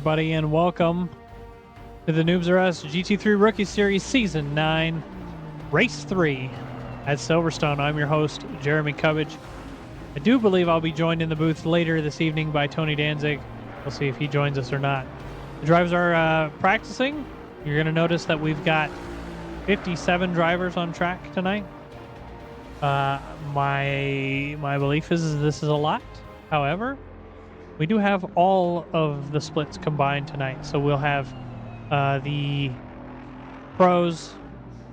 everybody, and welcome to the Noobs Us GT3 Rookie Series Season 9, Race 3 at Silverstone. I'm your host, Jeremy Cubbage. I do believe I'll be joined in the booth later this evening by Tony Danzig. We'll see if he joins us or not. The drivers are practicing. You're going to notice that we've got 57 drivers on track tonight. My belief is this is a lot. However, we do have all of the splits combined tonight. So we'll have the pros,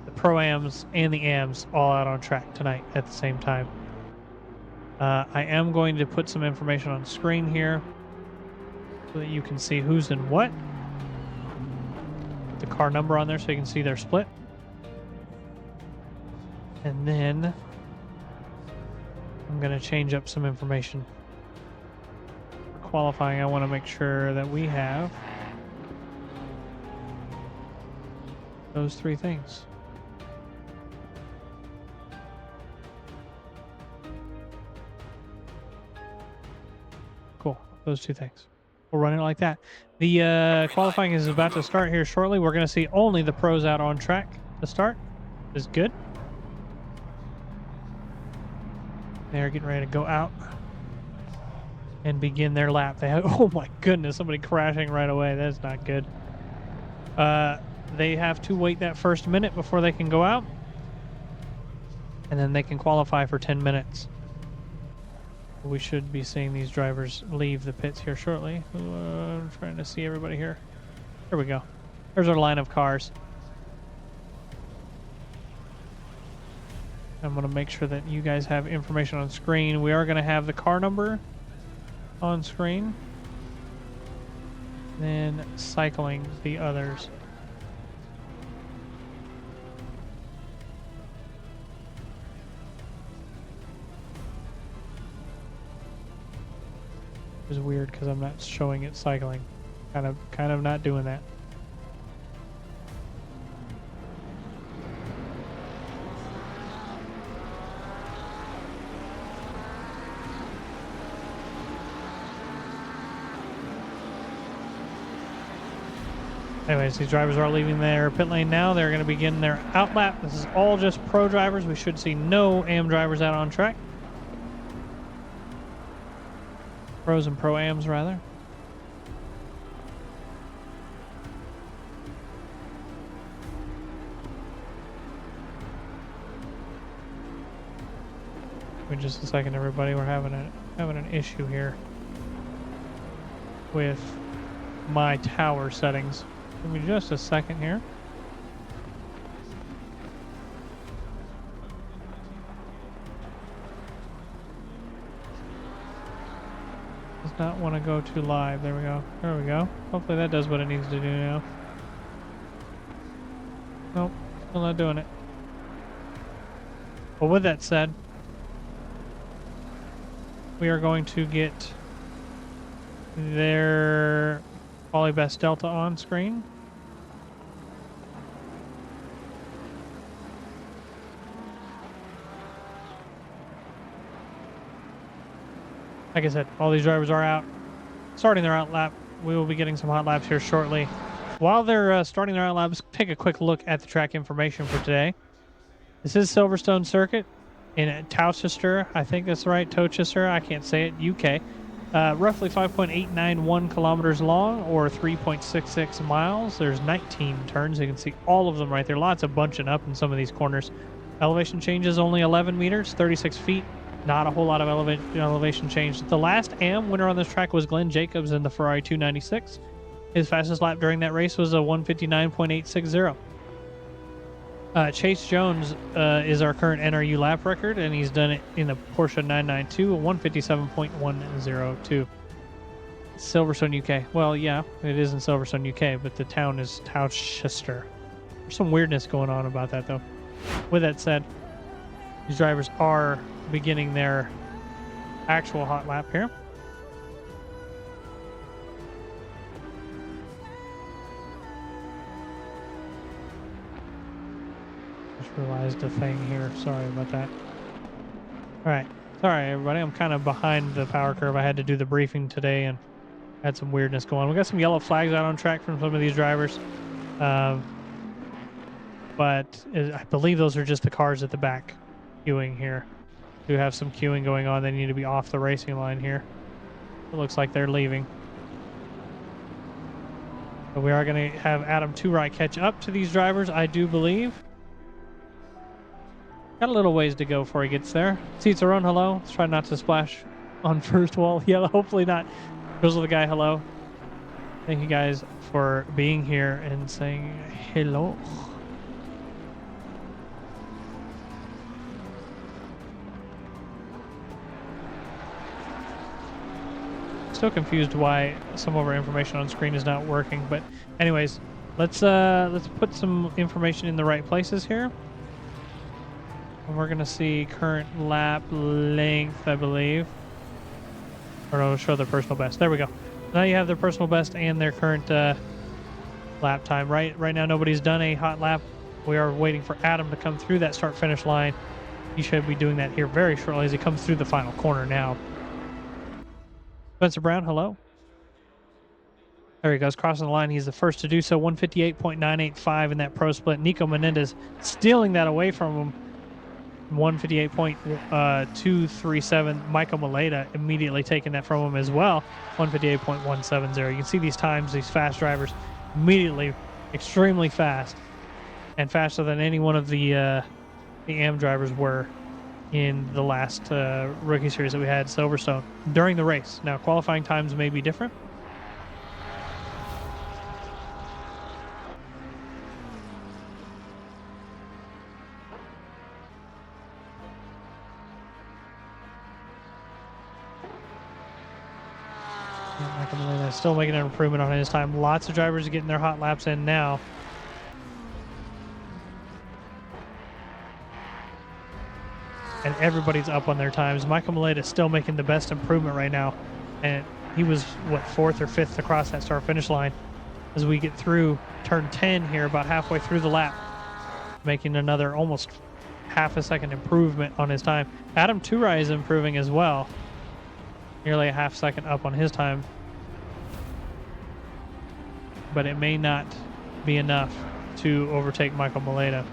the pro-ams, and the ams all out on track tonight at the same time. I am going to put some information on screen here so that you can see who's in what. Put the car number on there so you can see their split. And then I'm going to change up some information. For qualifying, I want to make sure that we have those three things. Cool. Those two things. We'll run it like that. The qualifying is about to start here shortly. We're going to see only the pros out on track to start. Is good. They're getting ready to go out and begin their lap. They have, oh my goodness, somebody crashing right away. That's not good. They have to wait that first minute before they can go out, and then they can qualify for 10 minutes. We should be seeing these drivers leave the pits here shortly. I'm trying to see everybody here. There we go. There's our line of cars. I'm going to make sure that you guys have information on screen. We are going to have the car number on screen. Then cycling the others. It's weird because I'm not showing it cycling. Kind of not doing that. Anyways, these drivers are leaving their pit lane now. They're going to begin their out lap. This is all just pro drivers. We should see no AM drivers out on track. Pros and pro-ams, rather. Wait just a second, everybody. We're having an issue here with my tower settings. Give me just a second here. Does not want to go to live. There we go. There we go. Hopefully that does what it needs to do now. Nope, still not doing it. Well, with that said, we are going to get their Polybest Delta on screen. Like I said, all these drivers are out, starting their out lap. We will be getting some hot laps here shortly. While they're starting their out laps, take a quick look at the track information for today. This is Silverstone Circuit in Towcester. I think that's right, Towcester. I can't say it. UK. Roughly 5.891 kilometers long, or 3.66 miles. There's 19 turns. You can see all of them right there. Lots of bunching up in some of these corners. Elevation changes only 11 meters, 36 feet. Not a whole lot of elevation change. The last AM winner on this track was Glenn Jacobs in the Ferrari 296. His fastest lap during that race was a 1:59.860. Chase Jones is our current NRU lap record, and he's done it in the Porsche 992, a 1:57.102. Silverstone, UK. Well, yeah, it is in Silverstone, UK, but the town is Towcester. There's some weirdness going on about that, though. With that said, these drivers are beginning their actual hot lap here. Just realized a thing here. Sorry about that. All right. Sorry, everybody. I'm kind of behind the power curve. I had to do the briefing today, and Had some weirdness going on. We got some yellow flags out on track from some of these drivers. But I believe those are just the cars at the back queuing here. Do have some queuing going on. They need to be off the racing line here. It looks like they're leaving. But we are going to have Adam Turai catch up to these drivers, I do believe. Got a little ways to go before he gets there. Seats are on, hello. Let's try not to splash on first wall. Yeah, hopefully not. Grizzle the guy, hello. Thank you guys for being here and saying hello. Still confused why some of our information on screen is not working, but anyways, let's put some information in the right places here. And we're gonna see current lap length, I believe. Or no, show their personal best. There we go. Now you have their personal best and their current lap time. Right now nobody's done a hot lap. We are waiting for Adam to come through that start finish line. He should be doing that here very shortly as he comes through the final corner now. Spencer Brown, hello. There he goes, crossing the line. He's the first to do so. 158.985 in that pro split. Nico Menendez stealing that away from him. 158.237. Michael Maleta immediately taking that from him as well. 158.170. You can see these times, these fast drivers immediately extremely fast and faster than any one of the AM drivers were in the last rookie series that we had, Silverstone, during the race. Now, qualifying times may be different. Still making an improvement on his time. Lots of drivers are getting their hot laps in now. And everybody's up on their times. Michael Maleta is still making the best improvement right now. And he was, what, 4th or 5th across that start-finish line. As we get through turn 10 here, about halfway through the lap, making another almost half a second improvement on his time. Adam Turai is improving as well. Nearly a half second up on his time. But it may not be enough to overtake Michael Maleta.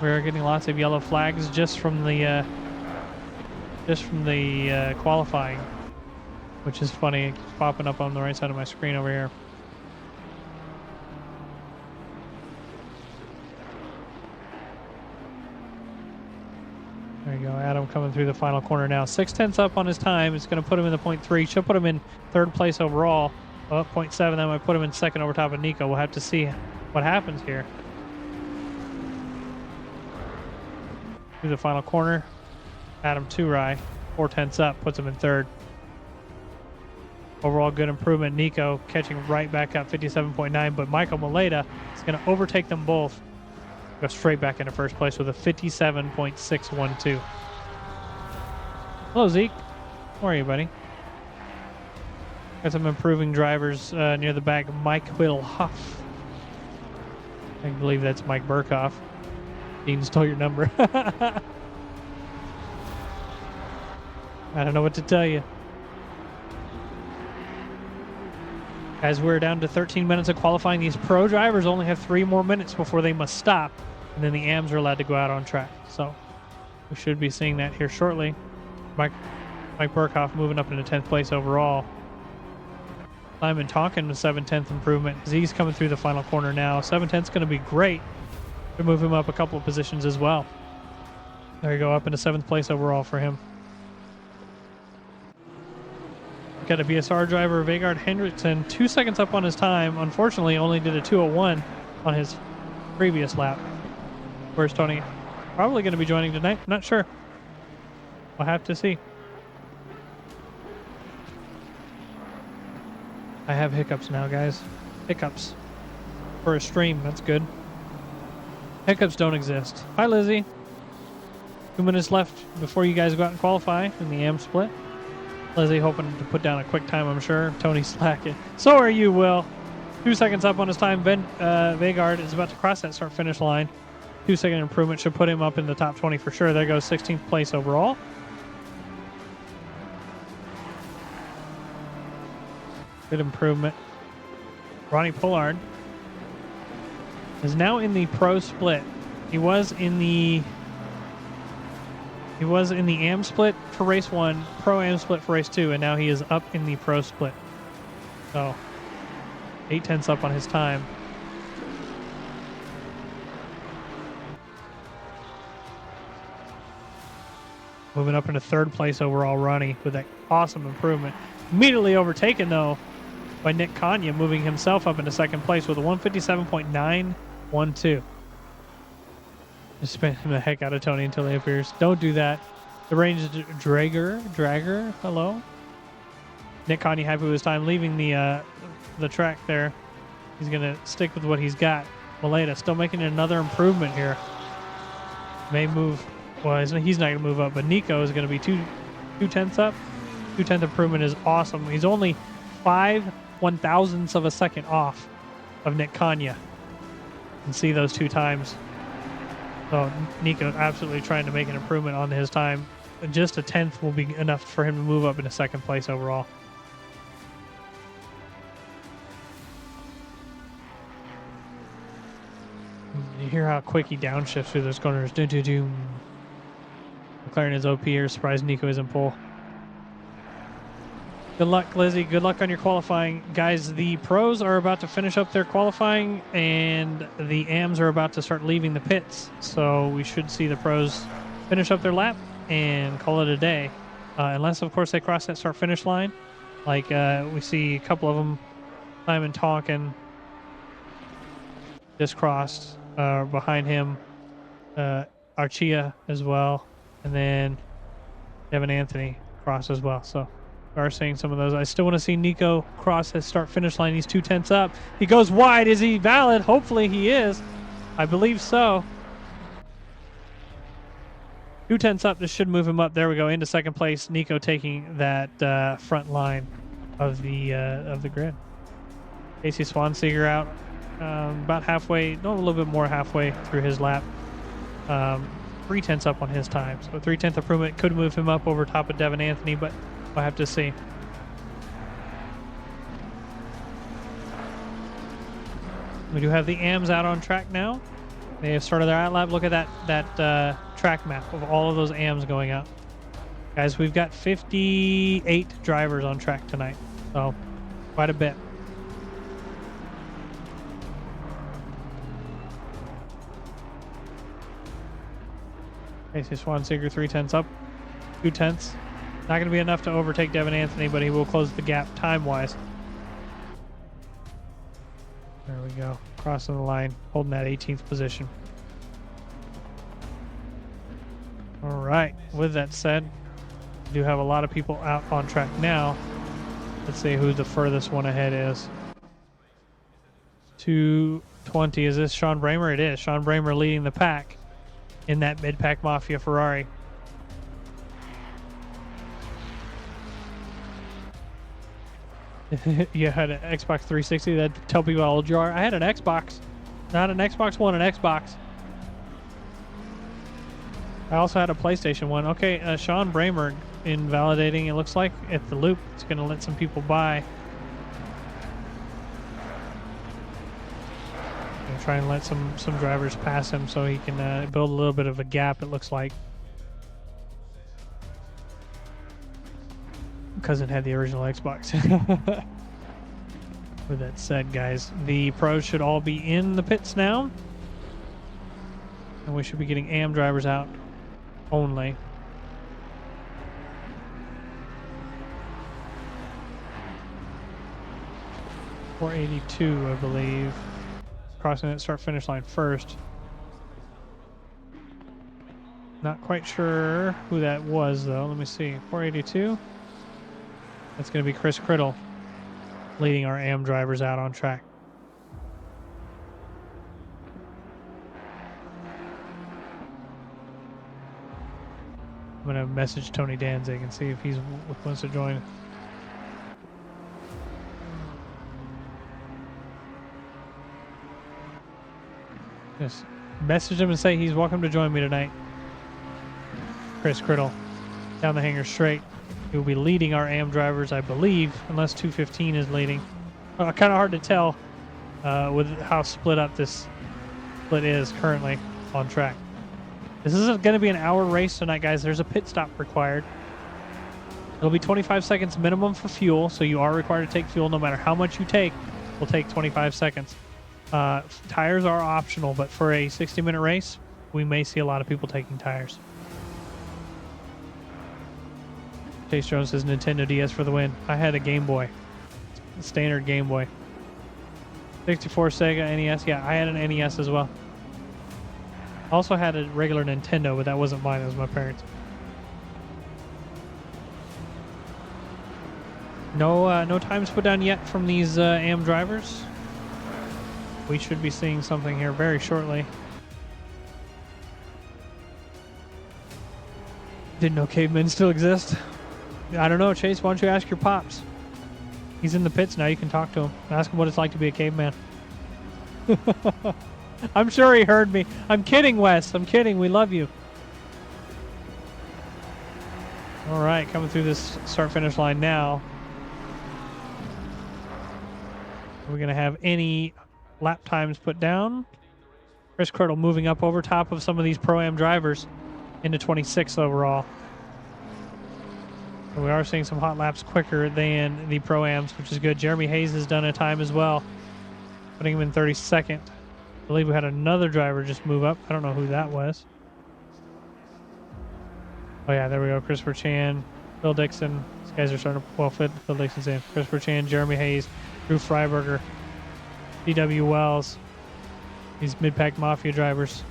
We are getting lots of yellow flags just from the qualifying, which is funny. It's popping up on the right side of my screen over here. There you go, Adam coming through the final corner now. 6/10 up on his time. It's going to put him in the 0.3. Should put him in 3rd place overall. Well, 0.7, that might put him in 2nd over top of Nico. We'll have to see what happens here. Through the final corner, Adam Turai, 4/10 up, puts him in 3rd. Overall good improvement. Nico catching right back up, 57.9, but Michael Maleta is going to overtake them both. Go straight back into 1st place with a 57.612. Hello, Zeke. How are you, buddy? Got some improving drivers near the back. Mike Will Huff. I believe that's Mike Burkhoff. Dean stole your number. I don't know what to tell you. As we're down to 13 minutes of qualifying, these pro drivers only have 3 more minutes before they must stop, and then the AMs are allowed to go out on track. So we should be seeing that here shortly. Mike Burkhoff moving up into 10th place overall. Simon Tonkin with 7/10 improvement. Z's coming through the final corner now. 7/10 is going to be great to move him up a couple of positions as well. There you go, up into 7th place overall for him. Got a BSR driver, Vegard Hendrickson, 2 seconds up on his time. Unfortunately, only did a 2:01 on his previous lap. Where's Tony? Probably going to be joining tonight. Not sure. We'll have to see. I have hiccups now, guys. Hiccups. For a stream, that's good. Hiccups don't exist. Hi, Lizzie. 2 minutes left before you guys go out and qualify in the AM split. Lizzie hoping to put down a quick time, I'm sure. Tony slacking. So are you, Will. 2 seconds up on his time. Vegard is about to cross that start-finish line. 2-second improvement should put him up in the top 20 for sure. There goes 16th place overall. Good improvement. Ronnie Pollard is now in the pro split. He was in the AM split for race 1, pro AM split for race 2, and now he is up in the pro split. So 8/10 up on his time. Moving up into 3rd place overall, Ronnie, with that awesome improvement. Immediately overtaken, though, by Nick Kanya, moving himself up into 2nd place with a 157.912. Just spamming the heck out of Tony until he appears. Don't do that. The range Dragger, hello. Nick Kanya happy with his time, leaving the track there. He's going to stick with what he's got. Maleta still making another improvement here. May move. Well, he's not going to move up, but Nico is going to be 2/10 up. 2/10 improvement is awesome. He's only 5/1000ths of a second off of Nick Kanya. You can see those 2 times. So Nico absolutely trying to make an improvement on his time. Just a 10th will be enough for him to move up into 2nd place overall. You hear how quick he downshifts through those corners. Doom. McLaren is OP here. Surprised Nico isn't pole. Good luck, Lizzie. Good luck on your qualifying. Guys, the pros are about to finish up their qualifying, and the AMs are about to start leaving the pits. So we should see the pros finish up their lap and call it a day. Unless, of course, they cross that start-finish line. Like we see a couple of them, Simon Tonkin just crossed behind him. Archia as well. And then Devin Anthony cross as well. So we are seeing some of those. I still want to see Nico cross his start-finish line. He's 2/10 up. He goes wide. Is he valid? Hopefully he is. I believe so. 2/10 up. This should move him up. There we go. Into 2nd place. Nico taking that front line of the grid. Casey Swanseeger out about halfway, no, a little bit more halfway through his lap. 3/10 up on his time. So 3/10 improvement could move him up over top of Devin Anthony, but we'll have to see. We do have the AMs out on track now. They have started their out lap. Look at that track map of all of those AMs going out. Guys, we've got 58 drivers on track tonight, so quite a bit. Casey Swanseeger 3/10 up, 2/10. Not going to be enough to overtake Devin Anthony, but he will close the gap time-wise. There we go. Crossing the line, holding that 18th position. All right. With that said, we do have a lot of people out on track now. Let's see who the furthest one ahead is. 220. Is this Sean Bramer? It is. Sean Bramer leading the pack in that mid-pack Mafia Ferrari. You had an Xbox 360. That'd tell people how old you are. I had an Xbox. Not an Xbox One, an Xbox. I also had a PlayStation 1. Okay, Sean Bramer invalidating, it looks like, at the loop. It's going to let some people by. Gonna try and let some drivers pass him so he can build a little bit of a gap, it looks like. Cousin had the original Xbox. With that said, guys, the pros should all be in the pits now. And we should be getting AM drivers out only. .482, I believe. Crossing that start-finish line first. Not quite sure who that was, though. Let me see. 482. That's going to be Chris Criddle leading our AM drivers out on track. I'm going to message Tony Danzig and see if he wants to join. Just message him and say he's welcome to join me tonight. Chris Criddle down the hanger straight. He'll be leading our AM drivers, I believe, unless 215 is leading. Kind of hard to tell with how split up this split is currently on track. This is going to be an hour race tonight, guys. There's a pit stop required. It'll be 25 seconds minimum for fuel, so you are required to take fuel no matter how much you take. Will take 25 seconds. Tires are optional, but for a 60-minute race, we may see a lot of people taking tires. Chase Jones says Nintendo DS for the win. I had a Game Boy. Standard Game Boy. 64 Sega NES. Yeah, I had an NES as well. Also had a regular Nintendo, but that wasn't mine. That was my parents'. No times put down yet from these AM drivers. We should be seeing something here very shortly. Didn't know cavemen still exist. I don't know, Chase. Why don't you ask your pops? He's in the pits now. You can talk to him. Ask him what it's like to be a caveman. I'm sure he heard me. I'm kidding, Wes. I'm kidding. We love you. All right, coming through this start-finish line now. Are we going to have any lap times put down? Chris Kirtle moving up over top of some of these Pro-Am drivers into 26th overall. So we are seeing some hot laps quicker than the Pro-Ams, which is good. Jeremy Hayes has done a time as well, putting him in 32nd. I believe we had another driver just move up. I don't know who that was. Oh, yeah, there we go. Christopher Chan, Phil Dixon. These guys are starting to... Well, Phil Dixon's in. Christopher Chan, Jeremy Hayes, Drew Freiberger, D.W. Wells. These mid-pack Mafia drivers.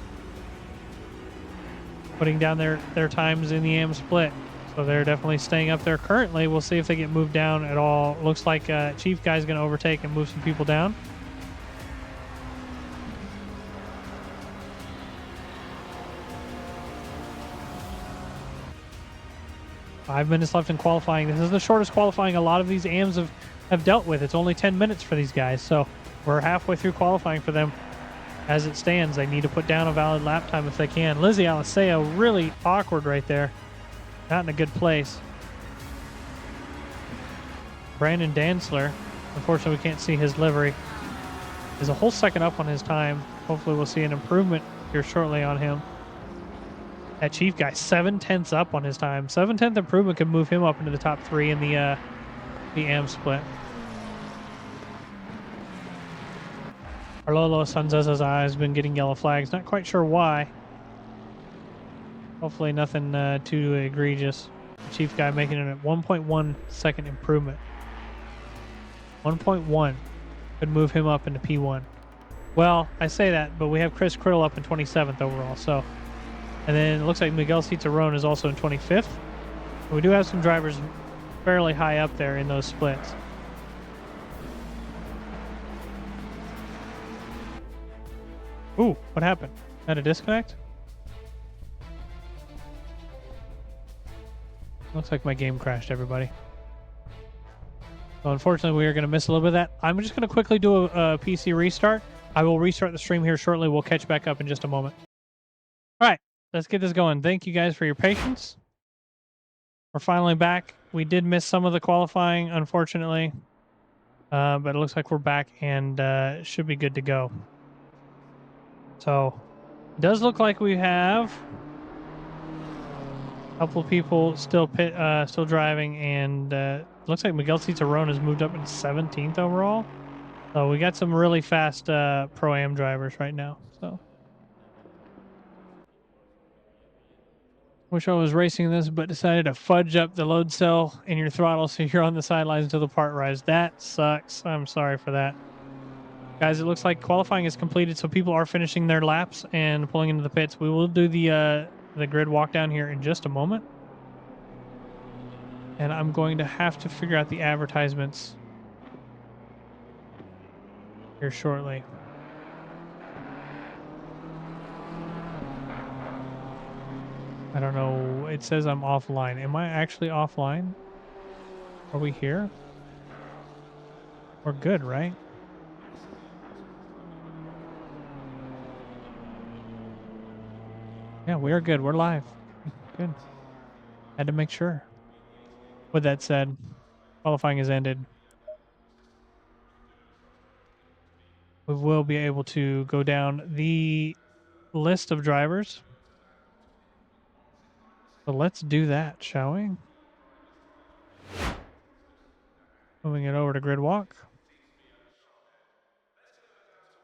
Putting down their times in the AM split. So they're definitely staying up there currently. We'll see if they get moved down at all. Looks like Chief Guy's going to overtake and move some people down. Five minutes left in qualifying. This is the shortest qualifying a lot of these AMs have dealt with. It's only 10 minutes for these guys. So we're halfway through qualifying for them. As it stands, they need to put down a valid lap time if they can. Lizzie Aliseo, really awkward right there. Not in a good place. Brandon Dantzler, unfortunately we can't see his livery, is a whole second up on his time. Hopefully we'll see an improvement here shortly on him. That Chief Guy, 7/10 up on his time. 7/10 improvement could move him up into the top 3 in the AM split. Arlolo Sanzazaza has been getting yellow flags. Not quite sure why. Hopefully nothing too egregious. The Chief Guy making it a 1.1 second improvement. 1.1 could move him up into P1. Well, I say that, but we have Chris Krill up in 27th overall. So, and then it looks like Miguel Cicerone is also in 25th. We do have some drivers fairly high up there in those splits. Ooh, what happened? Had a disconnect? Looks like my game crashed, everybody. So unfortunately, we are going to miss a little bit of that. I'm just going to quickly do a PC restart. I will restart the stream here shortly. We'll catch back up in just a moment. All right, let's get this going. Thank you guys for your patience. We're finally back. We did miss some of the qualifying, unfortunately. But it looks like we're back and should be good to go. So, it does look like we have a couple of people still driving, and looks like Miguel Cicerone has moved up in 17th overall. So we got some really fast Pro-Am drivers right now. So wish I was racing this, but decided to fudge up the load cell in your throttle so you're on the sidelines until the part rise. That sucks. I'm sorry for that. Guys, it looks like qualifying is completed, so people are finishing their laps and pulling into the pits. We will do the grid walk down here in just a moment. And I'm going to have to figure out the advertisements here shortly. I don't know. It says I'm offline. Am I actually offline? Are we here? We're good, right? Yeah, we are good. We're live. Good. Had to make sure. With that said, qualifying has ended. We will be able to go down the list of drivers. So let's do that, shall we? Moving it over to grid walk.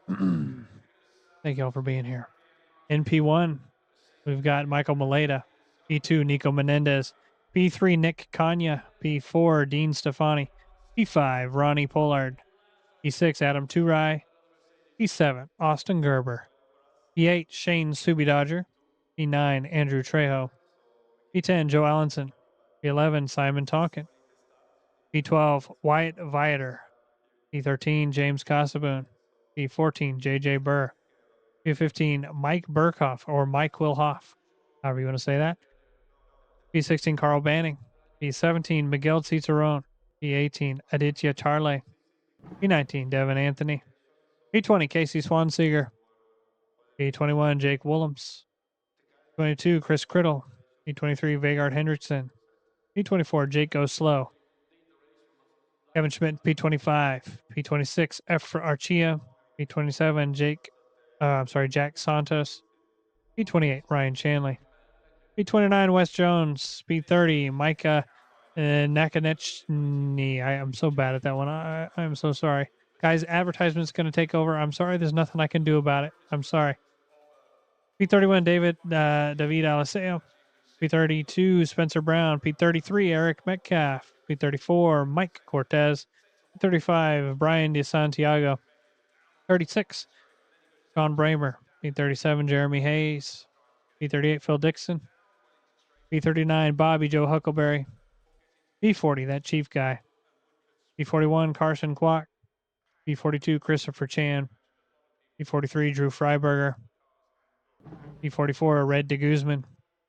Thank y'all for being here. In P1, we've got Michael Maleta. P2, Nico Menendez. P3, Nick Kanya. P4, Dean Stefani. P5, Ronnie Pollard. P6, Adam Turai. P7, Austin Gerber. P8, Shane Subidodger. P9, Andrew Trejo. P10, Joe Allenson. P11, Simon Tonkin. P12, Wyatt Viator. P13, James Casaboon. P14, JJ Burr. P15, Mike Burkhoff or Mike Wilhoff, however you want to say that. P16, Carl Banning. P17, Miguel Cicerone. P18, Aditya Charle. P19, Devin Anthony. P20, Casey Swanseeger. P21, Jake Willems. P22, Chris Criddle. P23, Vegard Hendrickson. P24, Jake Go Slow. Kevin Schmidt, P25. P26, F for Archia. P27, Jack Santos. P28, Ryan Shanley. P29, Wes Jones. P30, Micah Nakanechny. I am so bad at that one. I'm so sorry. Guys, advertisement's going to take over. I'm sorry. There's nothing I can do about it. I'm sorry. P31, David Aliseo. P32, Spencer Brown. P33, Eric Metcalf. P34, Mike Cortez. P35, Brian DeSantiago. 36, Sean Bramer. P37, Jeremy Hayes. P38, Phil Dixon. P39, Bobby Joe Huckleberry. P40, that chief guy. P41, Carson Kwok. P42, Christopher Chan. P43, Drew Freiberger. P44, Red de Guzman.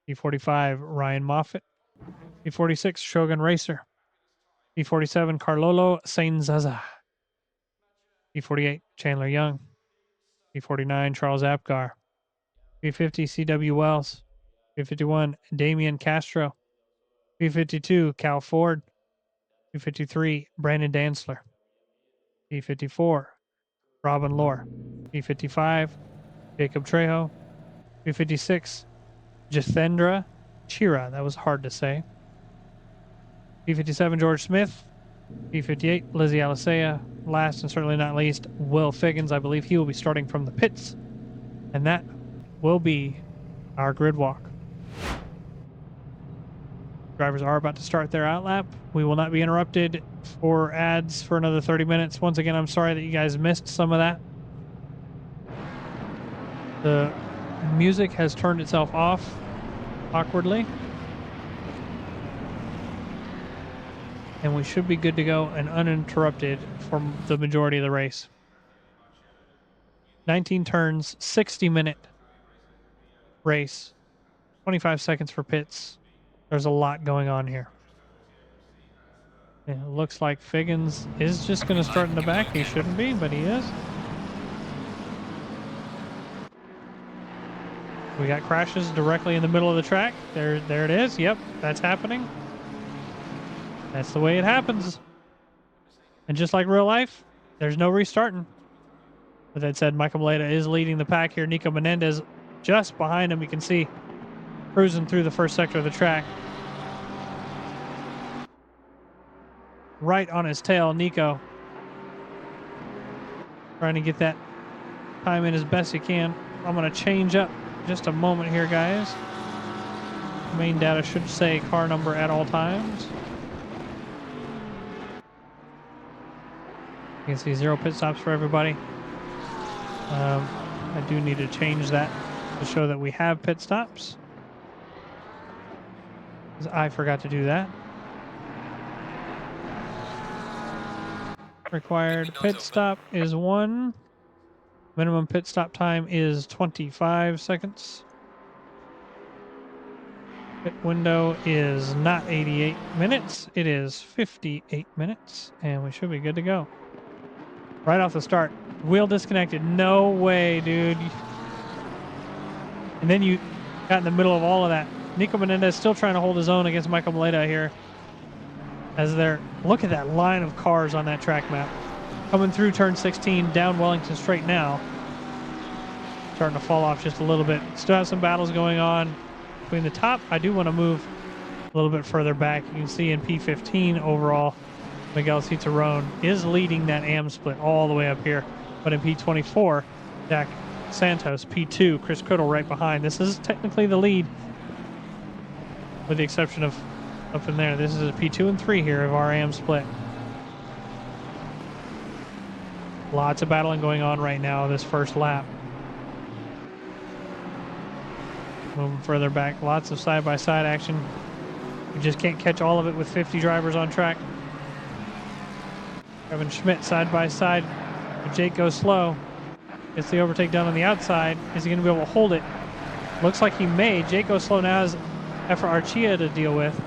P45, Ryan Moffitt. P46, Shogun Racer. P47, Carlolo Sainzaza. P48, Chandler Young. P49, Charles Apgar. P50, CW Wells. P51, Damian Castro. P52, Cal Ford. P53, Brandon Dantzler. P54, Robin Lohr. P55, Jacob Trejo. P56, Jithendra Chira. That was hard to say. P57, George Smith. P58, Lizzie Alisea. Last and certainly not least, Will Figgins. I believe he will be starting from the pits. And that will be our grid walk. Drivers are about to start their outlap. We will not be interrupted for ads for another 30 minutes. Once again, I'm sorry that you guys missed some of that. The music has turned itself off awkwardly. And we should be good to go and uninterrupted for the majority of the race. 19 turns, 60-minute race, 25 seconds for pits. There's a lot going on here. It looks like Figgins is just going to start in the back. He shouldn't be, but he is. We got crashes directly in the middle of the track. There it is. Yep, that's happening. That's the way it happens. And just like real life, there's no restarting. With that said, Michael Maleta is leading the pack here. Nico Menendez just behind him. You can see cruising through the first sector of the track. Right on his tail, Nico. Trying to get that time in as best he can. I'm going to change up just a moment here, guys. Main data should say car number at all times. You can see 0 pit stops for everybody. I do need to change that to show that we have pit stops. I forgot to do that. Required pit stop is 1. Minimum pit stop time is 25 seconds. Pit window is not 88 minutes. It is 58 minutes. And we should be good to go. Right off the start. Wheel disconnected. No way, dude. And then you got in the middle of all of that. Nico Menendez still trying to hold his own against Michael Maleta here. as they're, look at that line of cars on that track map. Coming through turn 16, down Wellington straight now. Starting to fall off just a little bit. Still have some battles going on between the top. I do want to move a little bit further back. You can see in P15 overall, Miguel Cicerone is leading that AM split all the way up here. But in P24, Jack Santos, P2, Chris Criddle right behind. This is technically the lead, with the exception of up in there. This is a P2 and 3 here of our AM split. Lots of battling going on right now this first lap. Moving further back, lots of side-by-side action. You just can't catch all of it with 50 drivers on track. Kevin Schmidt side-by-side. Jake goes slow. Gets the overtake done on the outside. Is he going to be able to hold it? Looks like he may. Jake goes slow now, has Efra Archia to deal with.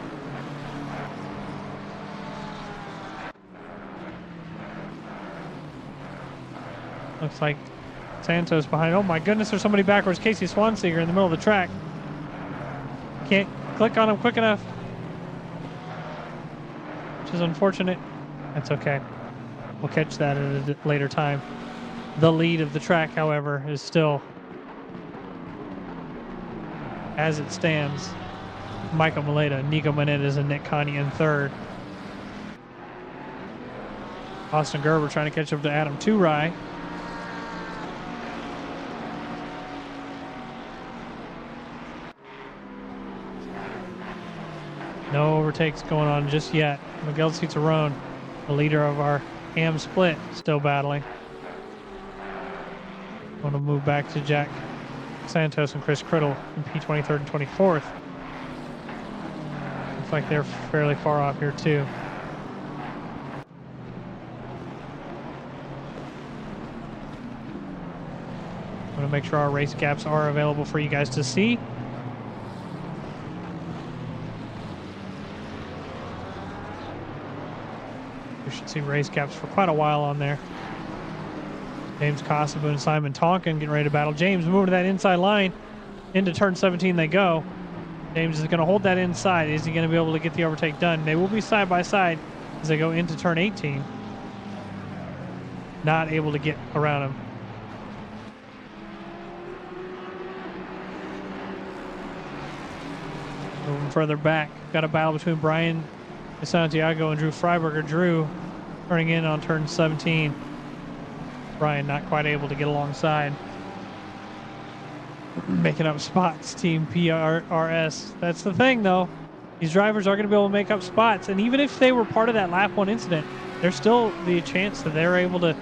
Looks like Santos behind. Oh my goodness, there's somebody backwards. Casey Swanseeger in the middle of the track. Can't click on him quick enough, which is unfortunate. That's okay. We'll catch that at a later time. The lead of the track, however, is still, as it stands, Michael Maleta, Nico Menendez, and Nick Connie in third. Austin Gerber trying to catch up to Adam Turai. No overtakes going on just yet. Miguel Cicerone, the leader of our AM split, still battling. Want to move back to Jack Santos and Chris Criddle in P23rd and 24th. Looks like they're fairly far off here too. Want to make sure our race gaps are available for you guys to see. We should see race caps for quite a while on there. James Kosovo and Simon Tonkin getting ready to battle. James moving to that inside line. Into turn 17 they go. James is going to hold that inside. Is he going to be able to get the overtake done? They will be side by side as they go into turn 18. Not able to get around him. Moving further back. Got a battle between Brian Santiago and Drew Freiberger. Drew turning in on turn 17. Brian not quite able to get alongside. Making up spots, Team PRS. That's the thing, though. These drivers are going to be able to make up spots. And even if they were part of that lap one incident, there's still the chance that they're able to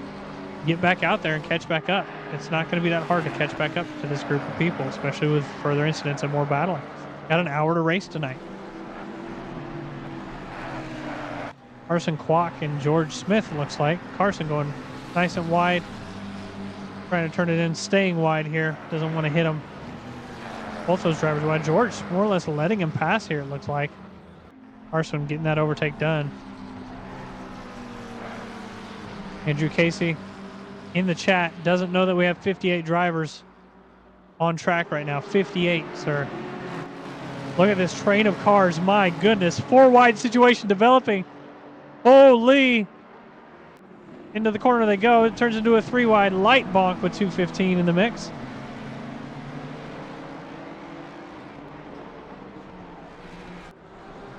get back out there and catch back up. It's not going to be that hard to catch back up to this group of people, especially with further incidents and more battling. Got an hour to race tonight. Carson Kwok and George Smith, looks like. Carson going nice and wide. Trying to turn it in, staying wide here. Doesn't want to hit him. Both those drivers wide. George more or less letting him pass here, it looks like. Carson getting that overtake done. Andrew Casey in the chat doesn't know that we have 58 drivers on track right now. 58, sir. Look at this train of cars. My goodness. 4 wide situation developing. Holy. Into the corner they go. It turns into a 3 wide light bonk with 2:15 in the mix.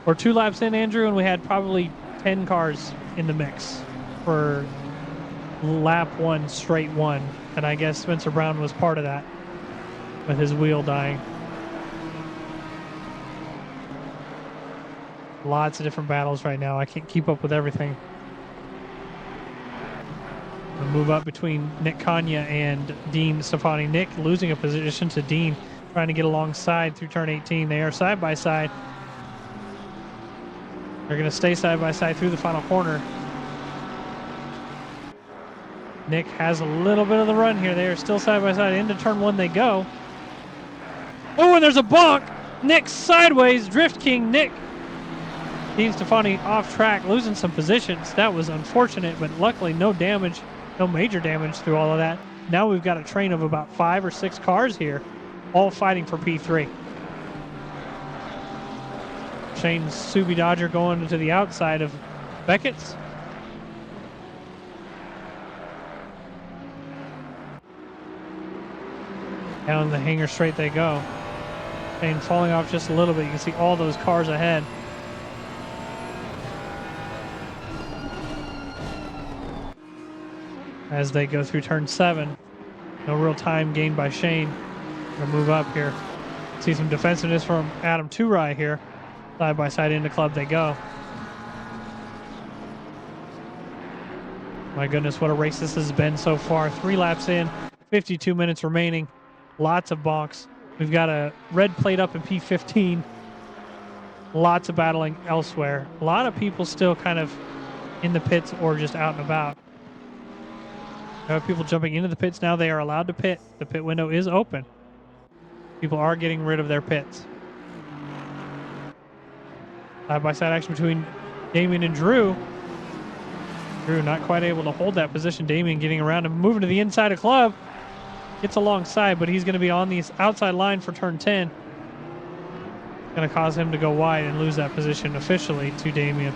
We're 2 laps in, Andrew, and we had probably 10 cars in the mix for lap 1, straight 1. And I guess Spencer Brown was part of that with his wheel dying. Lots of different battles right now. I can't keep up with everything. We'll move up between Nick Kanya and Dean Stefani. Nick losing a position to Dean, trying to get alongside through turn 18. They are side by side. They're going to stay side by side through the final corner. Nick has a little bit of the run here. They are still side by side. Into turn 1 they go. Oh, and there's a bonk. Nick sideways. Drift King Nick. Dean Stefani off track, losing some positions. That was unfortunate, but luckily no damage, no major damage through all of that. Now we've got a train of about 5 or 6 cars here, all fighting for P3. Shane's Subi Dodger going to the outside of Beckett's. Down the hangar straight they go. Shane falling off just a little bit. You can see all those cars ahead. As they go through turn 7. No real time gained by Shane. Gonna move up here. See some defensiveness from Adam Turai here. Side by side into club they go. My goodness, what a race this has been so far. 3 laps in, 52 minutes remaining. Lots of bonks. We've got a red plate up in P15. Lots of battling elsewhere. A lot of people still kind of in the pits or just out and about. There are people jumping into the pits now. They are allowed to pit. The pit window is open. People are getting rid of their pits. Side-by-side action between Damien and Drew. Drew not quite able to hold that position. Damien getting around and moving to the inside of club. Gets alongside, but he's going to be on the outside line for turn 10. Going to cause him to go wide and lose that position officially to Damien.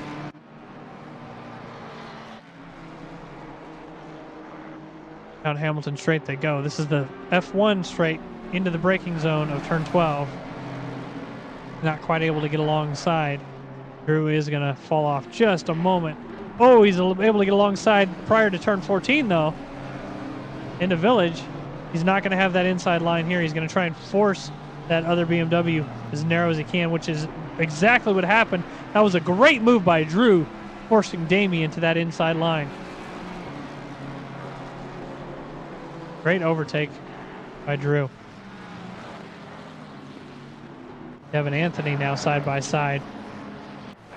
Down Hamilton straight they go. This is the F1 straight into the braking zone of turn 12. Not quite able to get alongside. Drew is going to fall off just a moment. Oh, he's able to get alongside prior to turn 14 though. Into Village. He's not going to have that inside line here. He's going to try and force that other BMW as narrow as he can, which is exactly what happened. That was a great move by Drew, forcing Damien to that inside line. Great overtake by Drew. Devin Anthony now side by side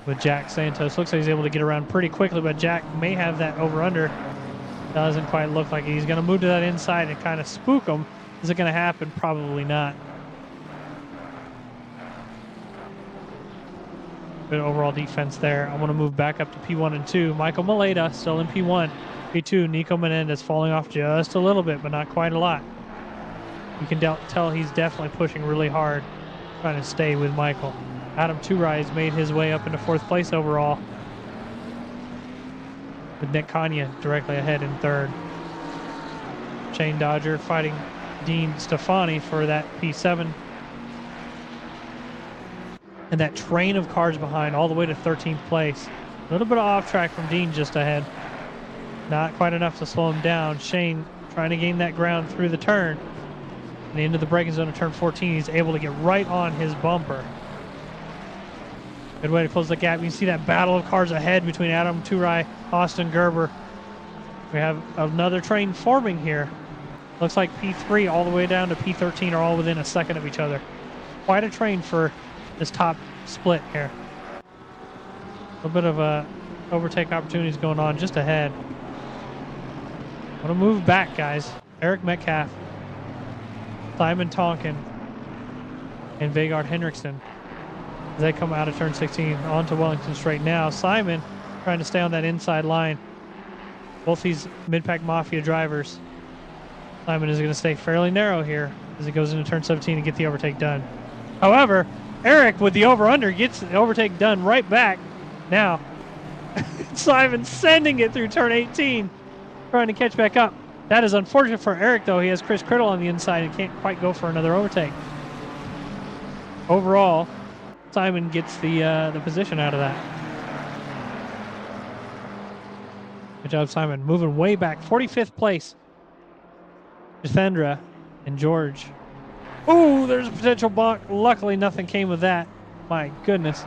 with Jack Santos. Looks like he's able to get around pretty quickly, but Jack may have that over-under. Doesn't quite look like it. He's going to move to that inside and kind of spook him. Is it going to happen? Probably not. Good overall defense there. I want to move back up to P1 and 2. Michael Maleta still in P1. P2, Nico Menendez falling off just a little bit, but not quite a lot. You can tell he's definitely pushing really hard, trying to stay with Michael. Adam Turai has made his way up into 4th place overall, with Nick Kanya directly ahead in 3rd. Shane Dodger fighting Dean Stefani for that P7. And that train of cars behind all the way to 13th place. A little bit of off track from Dean just ahead. Not quite enough to slow him down. Shane trying to gain that ground through the turn. And into the braking zone of turn 14, he's able to get right on his bumper. Good way to close the gap. You can see that battle of cars ahead between Adam Turai, Austin Gerber. We have another train forming here. Looks like P3 all the way down to P13 are all within a second of each other. Quite a train for this top split here. A little bit of overtake opportunities going on just ahead. Want to move back, guys. Eric Metcalf, Simon Tonkin, and Vegard Henriksen. As they come out of turn 16 onto Wellington straight now. Simon trying to stay on that inside line. Both these mid-pack Mafia drivers. Simon is going to stay fairly narrow here as he goes into turn 17 and get the overtake done. However, Eric with the over-under gets the overtake done right back. Now, Simon sending it through turn 18, trying to catch back up. That is unfortunate for Eric, though. He has Chris Criddle on the inside and can't quite go for another overtake. Overall, Simon gets the position out of that. Good job, Simon. Moving way back. 45th place. Jathendra and George. Ooh, there's a potential bonk. Luckily, nothing came of that. My goodness.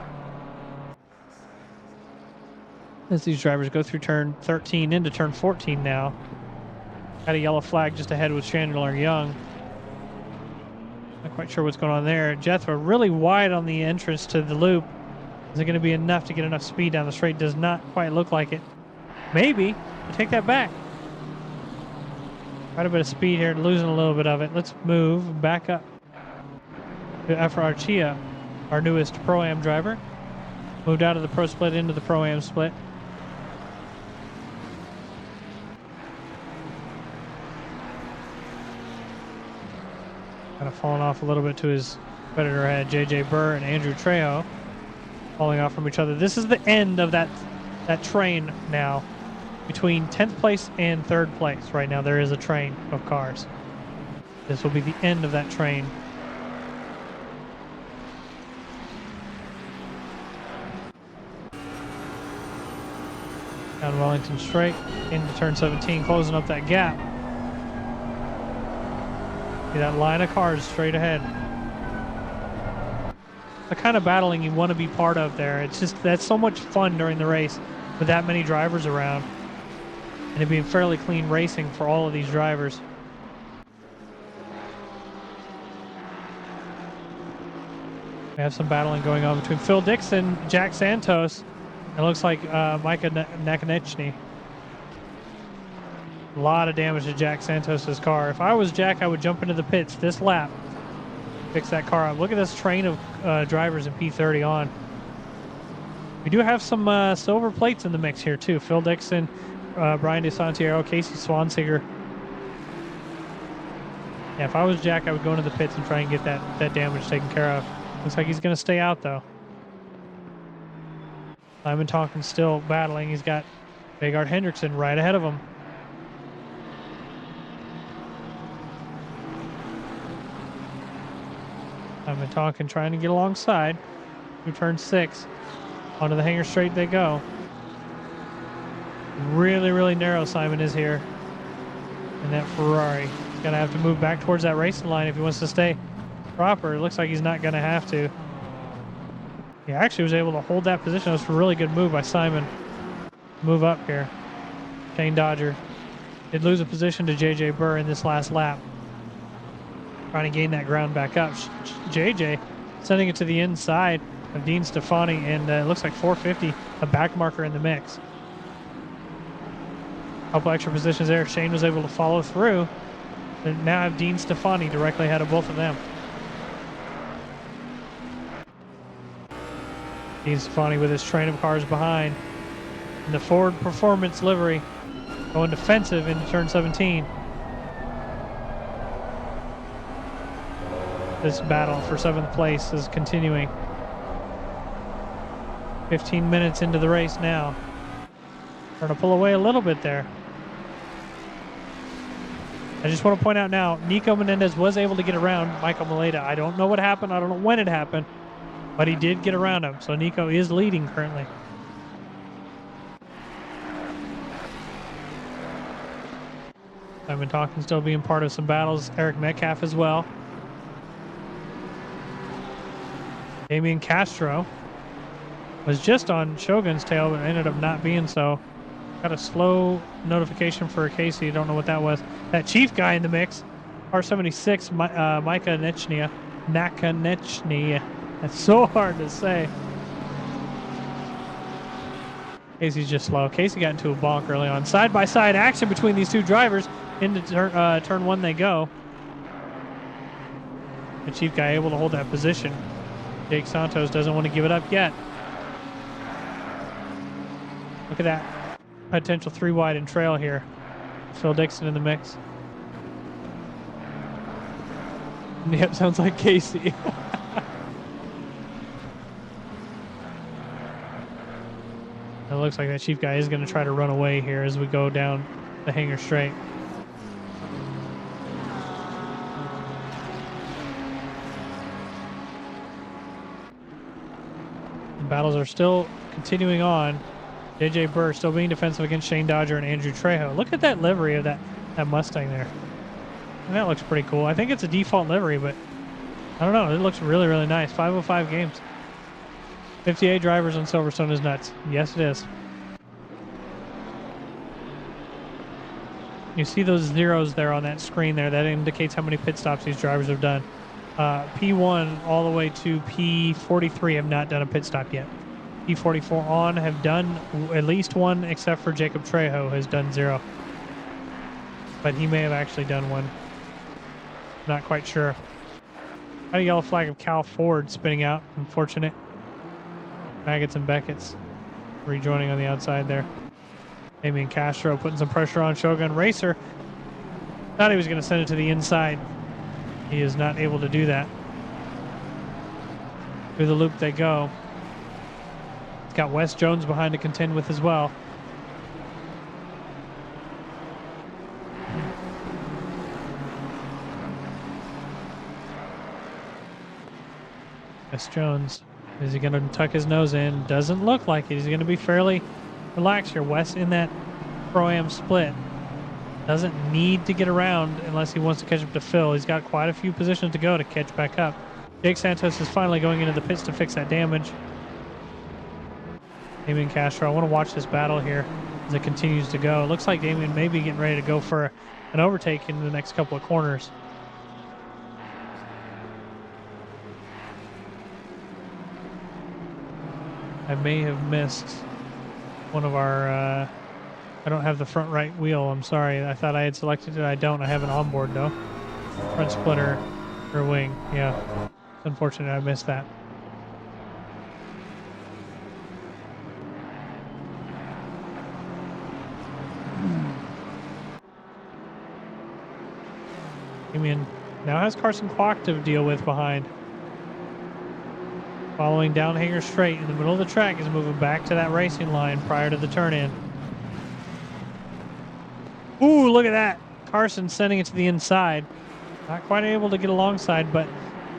As these drivers go through turn 13 into turn 14 now. Got a yellow flag just ahead with Chandler Young. Not quite sure what's going on there. Jethro really wide on the entrance to the loop. Is it going to be enough to get enough speed down the straight? Does not quite look like it. Maybe. We'll take that back. Quite a bit of speed here, losing a little bit of it. Let's move back up to Efra Archia, our newest Pro-Am driver. Moved out of the Pro Split into the Pro-Am Split. Kind of falling off a little bit to his competitor ahead, JJ Burr and Andrew Trejo. falling off from each other. This is the end of that train now. Between 10th place and 3rd place right now, there is a train of cars. This will be the end of that train. Down Wellington Straight into turn 17, closing up that gap. See that line of cars straight ahead. The kind of battling you want to be part of there. It's just, that's so much fun during the race with that many drivers around. And it being fairly clean racing for all of these drivers. We have some battling going on between Phil Dixon, Jack Santos. It looks like Micah Nakonechny. A lot of damage to Jack Santos's car. If I was Jack, I would jump into the pits this lap. Fix that car up. Look at this train of drivers in P30 on. We do have some silver plates in the mix here too. Phil Dixon, Brian DeSantiero, Casey Swanseger. Yeah, if I was Jack, I would go into the pits and try and get that damage taken care of. Looks like he's going to stay out though. Simon Tonkin's still battling. He's got Vegard Hendrickson right ahead of him. Simon Tonkin trying to get alongside. Through turn 6. Onto the hanger straight they go. Really, really narrow Simon is here. And that Ferrari. He's going to have to move back towards that racing line if he wants to stay proper. It looks like he's not going to have to. He actually was able to hold that position. It was a really good move by Simon. Move up here. Shane Dodger did lose a position to JJ Burr in this last lap. Trying to gain that ground back up. JJ sending it to the inside of Dean Stefani, and it looks like 450, a back marker in the mix. Couple extra positions there. Shane was able to follow through. And now have Dean Stefani directly ahead of both of them. Dean Stefani with his train of cars behind. In the Ford Performance livery. Going defensive into turn 17. This battle for 7th place is continuing. 15 minutes into the race now. Trying to pull away a little bit there. I just want to point out now, Nico Menendez was able to get around Michael Maleta. I don't know what happened. I don't know when it happened. But he did get around him. So Nico is leading currently. I've been talking, still being part of some battles. Eric Metcalf as well. Damian Castro was just on Shogun's tail, but ended up not being so. Got a slow notification for Casey. Don't know what that was. That Chief guy in the mix. R76, Micah Nakonechny. That's so hard to say. Casey's just slow. Casey got into a bonk early on. Side-by-side action between these two drivers. Into turn 1 they go. The Chief guy able to hold that position. Jake Santos doesn't want to give it up yet. Look at that potential 3 wide and trail here. Phil Dixon in the mix. Yep, sounds like Casey. It looks like that Chief guy is going to try to run away here as we go down the hanger straight. The battles are still continuing on. JJ Burr still being defensive against Shane Dodger and Andrew Trejo. Look at that livery of that Mustang there. And that looks pretty cool. I think it's a default livery, but I don't know. It looks really, really nice. 505 games. 58 drivers on Silverstone is nuts. Yes, it is. You see those zeros there on that screen there. That indicates how many pit stops these drivers have done. P1 all the way to P43 have not done a pit stop yet. P44 on have done at least one, except for Jacob Trejo has done 0. But he may have actually done one. Not quite sure. Got a yellow flag of Cal Ford spinning out. Unfortunate. Maggots and Beckett's rejoining on the outside there. Damian Castro putting some pressure on Shogun Racer. Thought he was going to send it to the inside. He is not able to do that. Through the loop they go. It's got Wes Jones behind to contend with as well. Wes Jones, is he going to tuck his nose in? Doesn't look like it. He's going to be fairly relaxed here. Wes in that Pro-Am split. Doesn't need to get around unless he wants to catch up to Phil. He's got quite a few positions to go to catch back up. Jake Santos is finally going into the pits to fix that damage. Damian Castro, I want to watch this battle here as it continues to go. It looks like Damian may be getting ready to go for an overtake in the next couple of corners. I may have missed one of our... I don't have the front right wheel. I'm sorry. I thought I had selected it. I don't. I have an onboard, though. Front splitter or wing. Yeah. It's unfortunate I missed that. Damian now has Carson Kwok to deal with behind. Following down Hanger straight in the middle of the track is moving back to that racing line prior to the turn-in. Ooh, look at that. Carson sending it to the inside. Not quite able to get alongside, but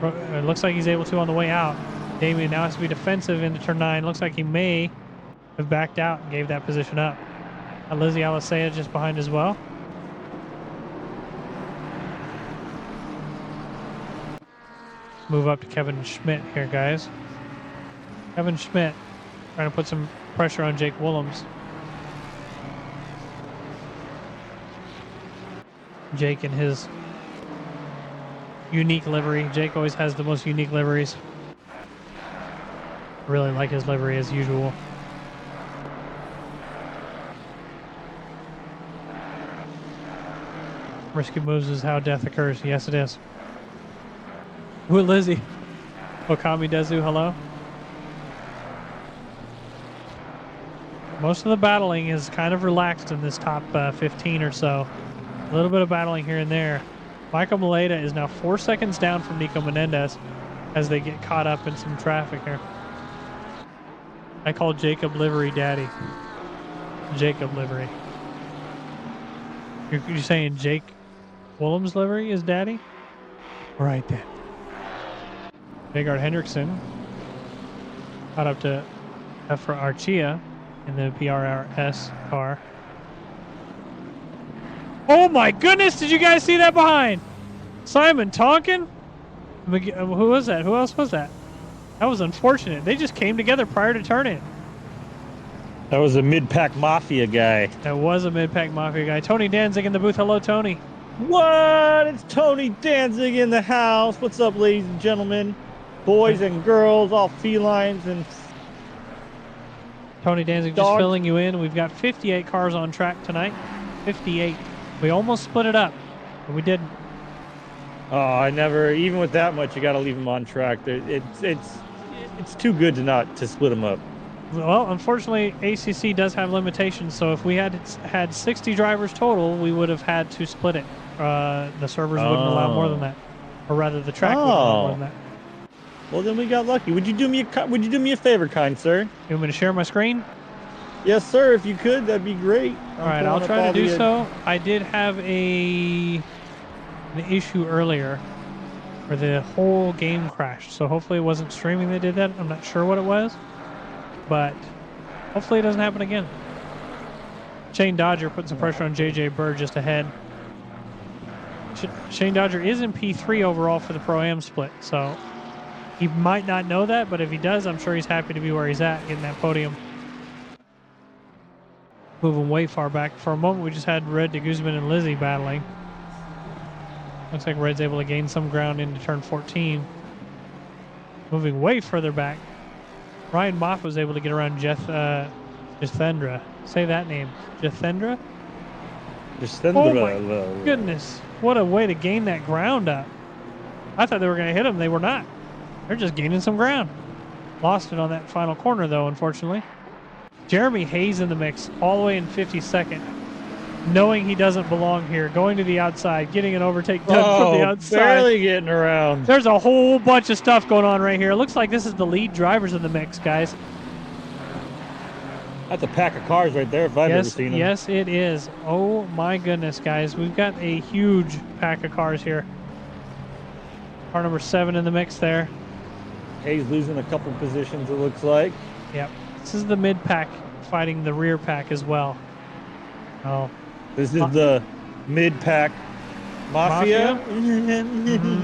it looks like he's able to on the way out. Damian now has to be defensive into turn 9. Looks like he may have backed out and gave that position up. Lizzie Alisea just behind as well. Move up to Kevin Schmidt here, guys. Kevin Schmidt trying to put some pressure on Jake Willems. Jake and his unique livery. Jake always has the most unique liveries. I really like his livery as usual. Risky moves is how death occurs. Yes, it is. Ooh, Lizzie. Okami Dezu, hello. Most of the battling is kind of relaxed in this top 15 or so. A little bit of battling here and there. Michael Maleta is now 4 seconds down from Nico Menendez as they get caught up in some traffic here. I call Jacob Livery Daddy. Jacob Livery. You're saying Jake Willems Livery is Daddy? Right then. Vegard Hendrickson caught up to Efra Archia in the PRS car. Oh my goodness, did you guys see that behind? Simon Tonkin? Who was that? Who else was that? That was unfortunate. They just came together prior to turn-in. That was a mid-pack mafia guy. That was a mid-pack mafia guy. Tony Danzig in the booth. Hello, Tony. What? It's Tony Danzig in the house. What's up, ladies and gentlemen? Boys and girls, all felines and... Tony Danzig just filling you in. We've got 58 cars on track tonight. 58. We almost split it up, but we didn't. Oh, I never. Even with that much, you got to leave them on track. It's too good to split them up. Well, unfortunately, ACC does have limitations. So if we had 60 drivers total, we would have had to split it. The servers wouldn't allow more than that, or rather, the track wouldn't allow more than that. Well, then we got lucky. Would you do me a favor, kind sir? You want me to share my screen? Yes, sir. If you could, that'd be great. All right, I'll try to do so. I did have an issue earlier where the whole game crashed. So hopefully it wasn't streaming that did that. I'm not sure what it was, but hopefully it doesn't happen again. Shane Dodger putting some pressure on JJ Bird just ahead. Shane Dodger is in P3 overall for the Pro-Am split, so he might not know that, but if he does, I'm sure he's happy to be where he's at, getting that podium. Moving way far back. For a moment, we just had Red de Guzman and Lizzie battling. Looks like Red's able to gain some ground into turn 14. Moving way further back. Ryan Moff was able to get around Jathendra. Say that name. Jathendra? Jathendra. Oh my goodness. What a way to gain that ground up. I thought they were going to hit him. They were not. They're just gaining some ground. Lost it on that final corner, though, unfortunately. Jeremy Hayes in the mix, all the way in 52nd. Knowing he doesn't belong here, going to the outside, getting an overtake done from the outside. Barely getting around. There's a whole bunch of stuff going on right here. It looks like this is the lead drivers in the mix, guys. That's a pack of cars right there if I've ever seen them. Yes, it is. Oh my goodness, guys. We've got a huge pack of cars here. Car number 7 in the mix there. Hayes losing a couple positions, it looks like. Yep. This is the mid pack fighting the rear pack as well. Oh. This is the mid pack mafia?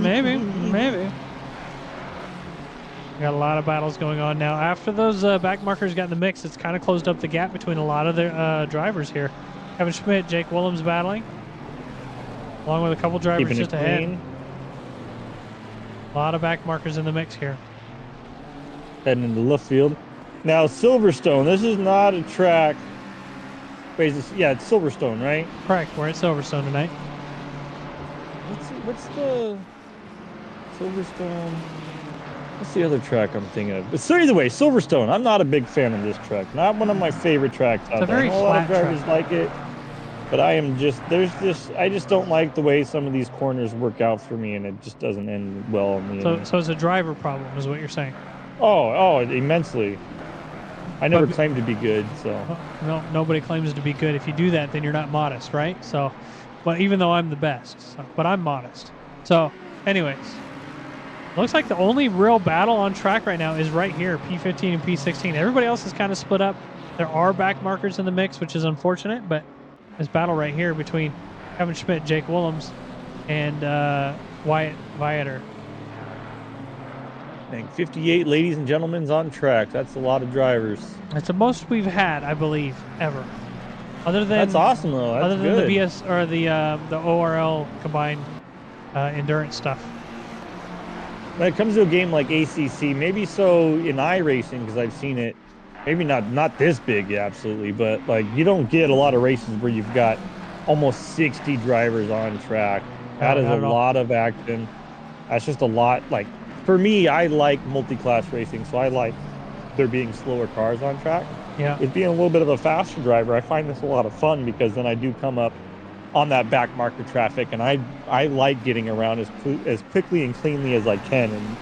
Maybe. We got a lot of battles going on now. After those back markers got in the mix, it's kind of closed up the gap between a lot of the drivers here. Kevin Schmidt, Jake Willems battling, along with a couple drivers just ahead. A lot of back markers in the mix here. Heading into left field. Now, Silverstone, this is not a track. Wait, yeah, it's Silverstone, right? Correct. We're at Silverstone tonight. What's the Silverstone? What's the other track I'm thinking of? But so either way, Silverstone. I'm not a big fan of this track. Not one of my favorite tracks out there. Very I know a lot of flat drivers like it, but I just don't like the way some of these corners work out for me, and it just doesn't end well in the end. So it's a driver problem, is what you're saying? Oh, immensely. I never claimed to be good, so. No, nobody claims to be good. If you do that, then you're not modest, right? So, but even though I'm the best, but I'm modest. So, anyways, looks like the only real battle on track right now is right here, P15 and P16. Everybody else is kind of split up. There are back markers in the mix, which is unfortunate, but this battle right here between Kevin Schmidt, Jake Willems, and Wyatt Viator. I think 58 ladies and gentlemen's on track. That's a lot of drivers. That's the most we've had, I believe, ever. Other than that's awesome though. That's other than good. the BS or the ORL combined endurance stuff. When it comes to a game like ACC, maybe so in iRacing, because I've seen it. Maybe not this big, yeah, absolutely, but like you don't get a lot of races where you've got almost 60 drivers on track. That is a lot of action. That's just a lot. Like for me, I like multi-class racing, so I like there being slower cars on track. Yeah. With being a little bit of a faster driver, I find this a lot of fun because then I do come up on that back marker traffic, and I like getting around as quickly and cleanly as I can, and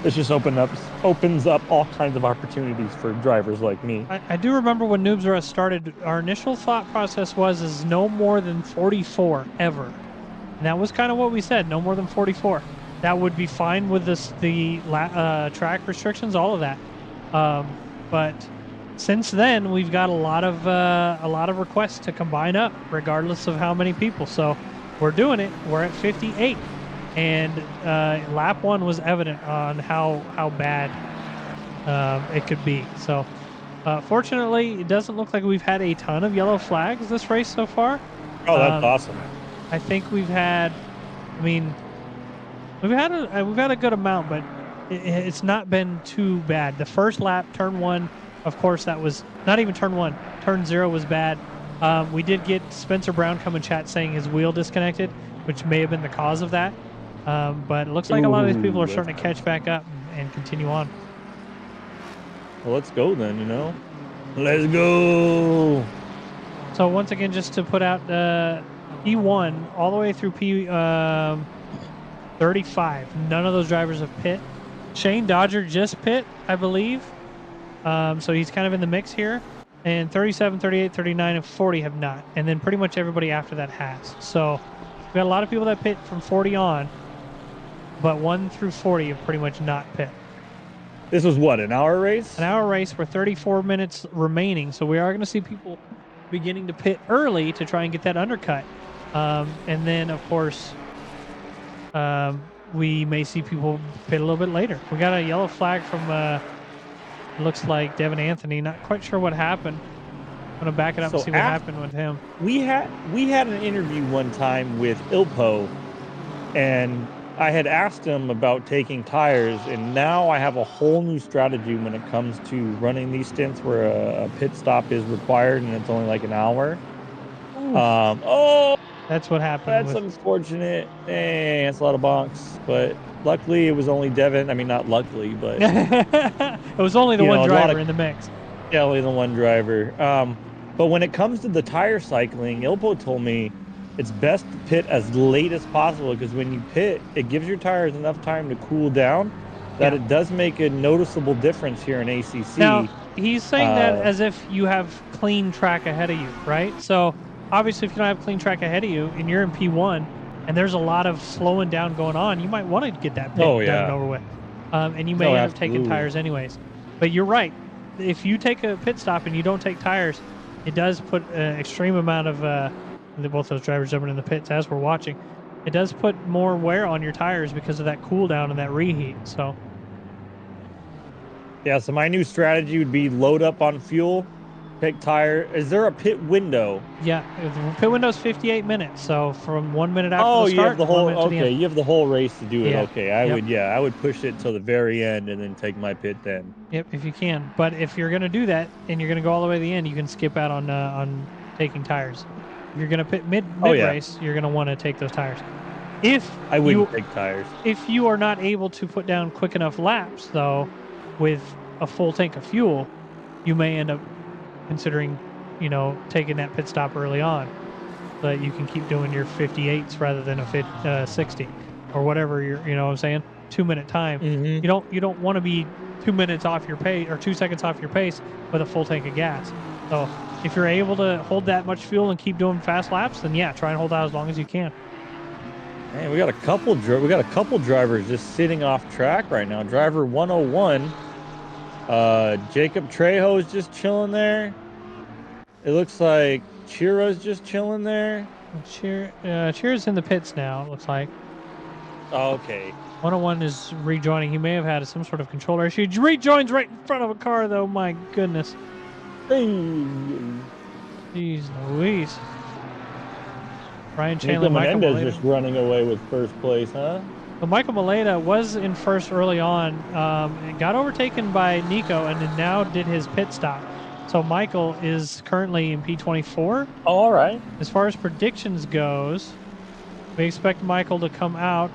this just opens up all kinds of opportunities for drivers like me. I do remember when Noobs R Us started, our initial thought process is no more than 44 ever. And that was kind of what we said, no more than 44. That would be fine with the track restrictions, all of that. But since then, we've got a lot of requests to combine up, regardless of how many people. So we're doing it. We're at 58. And lap 1 was evident on how bad it could be. So fortunately, it doesn't look like we've had a ton of yellow flags this race so far. Oh, that's awesome. I think we've had, we've had a good amount, but it's not been too bad. The first lap, turn 1, of course, that was not even turn 1. Turn 0 was bad. We did get Spencer Brown come in chat saying his wheel disconnected, which may have been the cause of that. But it looks like a lot of these people are starting to catch back up and continue on. Well, let's go then, Let's go. So once again, just to put out P1 all the way through P35, none of those drivers have pit. Shane Dodger just pit, I believe. So he's kind of in the mix here. And 37, 38, 39, and 40 have not. And then pretty much everybody after that has. So we've got a lot of people that pit from 40 on. But 1 through 40 have pretty much not pit. This was what, an hour race? An hour race with 34 minutes remaining. So we are going to see people beginning to pit early to try and get that undercut. And then, of course, we may see people pit a little bit later. We got a yellow flag from, looks like Devin Anthony. Not quite sure what happened. I'm going to back it up and see what happened with him. We had an interview one time with Ilpo, and I had asked him about taking tires, and now I have a whole new strategy when it comes to running these stints where a pit stop is required and it's only like an hour. That's what happened. That's unfortunate. Dang, that's a lot of bonks. But luckily, it was only Devin. I mean, not luckily, but it was only the one driver in the mix. Yeah, only the one driver. But when it comes to the tire cycling, Ilpo told me it's best to pit as late as possible because when you pit, it gives your tires enough time to cool down that it does make a noticeable difference here in ACC. Now, he's saying that as if you have clean track ahead of you, right? So obviously, if you don't have clean track ahead of you and you're in P1 and there's a lot of slowing down going on, you might want to get that pit Oh, done and yeah. over with, and you No, may end up taking absolutely. tires anyways. But you're right. If you take a pit stop and you don't take tires, it does put an extreme amount of both those drivers jumping in the pits as we're watching. It does put more wear on your tires because of that cool down and that reheat. So Yeah, so my new strategy would be load up on fuel, take tire. Is there a pit window? yeah, the pit window's 58 minutes. So from 1 minute after the Oh, you have start the to 1 whole, minute to the okay, end. you have the whole race to do it. Yeah. Okay, I Yep. would, yeah, I would push it till the very end and then take my pit then. Yep, if you can. But if you're gonna do that and you're gonna go all the way to the end, you can skip out on taking tires. If you're gonna pit mid Oh, yeah, race, you're gonna want to take those tires. If I wouldn't you take tires. if you are not able to put down quick enough laps though, with a full tank of fuel, you may end up considering, taking that pit stop early on, so that you can keep doing your 58s rather than a 60 or whatever you know what I'm saying, 2 minute time. Mm-hmm. You don't want to be 2 minutes off your pace or 2 seconds off your pace with a full tank of gas. So if you're able to hold that much fuel and keep doing fast laps, then yeah, try and hold out as long as you can. Man, we got a couple drivers just sitting off track right now. Driver 101, Jacob Trejo is just chilling there. It looks like Chira's just chilling there. Cheers in the pits now, it looks like. Oh, okay. 101 is rejoining. He may have had some sort of controller issue. He rejoins right in front of a car, though. My goodness. Hey. Jeez Louise. Ryan Nico Chandler, Michael Menendez Maleta. just running away with first place, huh? So Michael Maleta was in first early on, and got overtaken by Nico, and then now did his pit stop. So Michael is currently in P24. Oh, all right. As far as predictions goes, we expect Michael to come out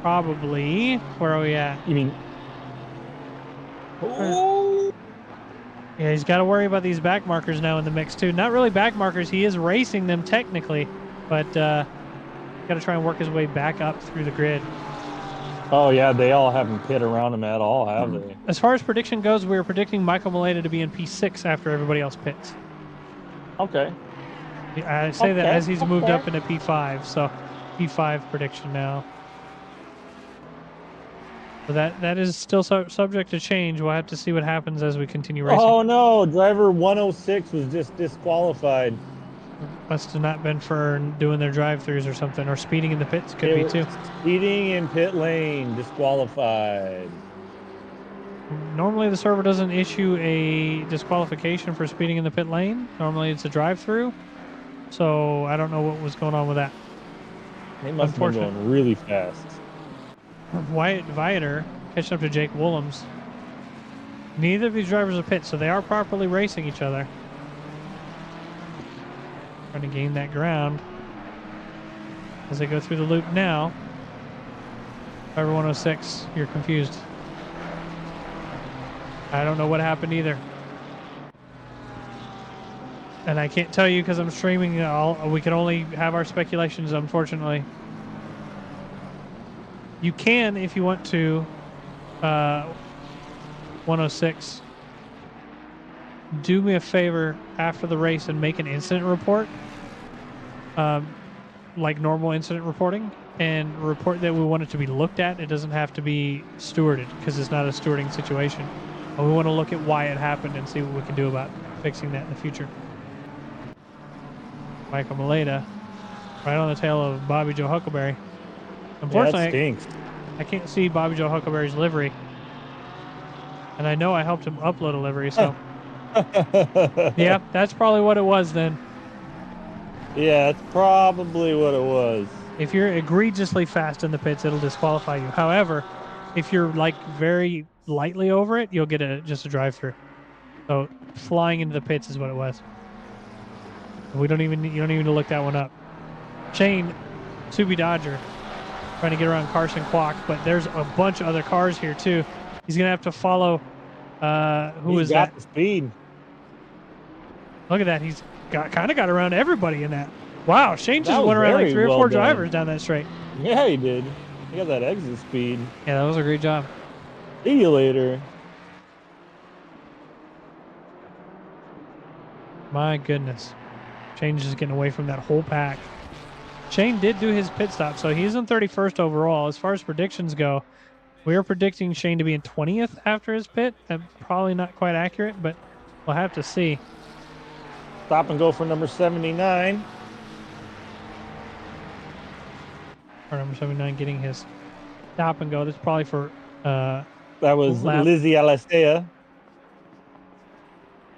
probably. Where are we at? You mean? Oh. Yeah, he's got to worry about these back markers now in the mix too. Not really back markers. He is racing them technically, but got to try and work his way back up through the grid. Oh yeah, they all haven't pit around him at all, have they? As far as prediction goes, we're predicting Michael Maleta to be in P6 after everybody else pits. Okay. I say that as he's moved up into P5, so P5 prediction now. So that is still subject to change. We'll have to see what happens as we continue racing. Oh no, driver 106 was just disqualified. Must have not been for doing their drive-throughs or something, or speeding in the pits. Could be too. Speeding in pit lane, disqualified. Normally the server doesn't issue a disqualification for speeding in the pit lane. Normally it's a drive-through. So I don't know what was going on with that. They must have been going really fast. Wyatt Viator catching up to Jake Willems. Neither of these drivers are pit, so they are properly racing each other. Trying to gain that ground as they go through the loop now. Driver 106, you're confused. I don't know what happened either. And I can't tell you because I'm streaming. We can only have our speculations, unfortunately. You can, if you want to, 106, do me a favor after the race and make an incident report, like normal incident reporting, and report that we want it to be looked at. It doesn't have to be stewarded because it's not a stewarding situation. But we want to look at why it happened and see what we can do about fixing that in the future. Michael Maleta, right on the tail of Bobby Joe Huckleberry. Unfortunately, yeah, that stinks. I can't see Bobby Joe Huckleberry's livery. And I know I helped him upload a livery, so. Yeah, that's probably what it was then. Yeah, that's probably what it was. If you're egregiously fast in the pits, it'll disqualify you. However, if you're like very lightly over it, you'll get just a drive-through. So flying into the pits is what it was. You don't even need to look that one up. Shane, Subi Dodger, trying to get around Carson Kwok, but there's a bunch of other cars here too. He's gonna have to follow. Who is that? He's got the speed. Look at that. He's kind of got around everybody in that. Wow, Shane just went around like 3 or 4 drivers down that straight. Yeah, he did. He got that exit speed. Yeah, that was a great job. See you later. My goodness. Shane just getting away from that whole pack. Shane did do his pit stop, so he's in 31st overall. As far as predictions go, we are predicting Shane to be in 20th after his pit. Probably not quite accurate, but we'll have to see. Stop and go for number 79. Or number 79 getting his stop and go. That's probably for that was lap. Lizzie Alastea.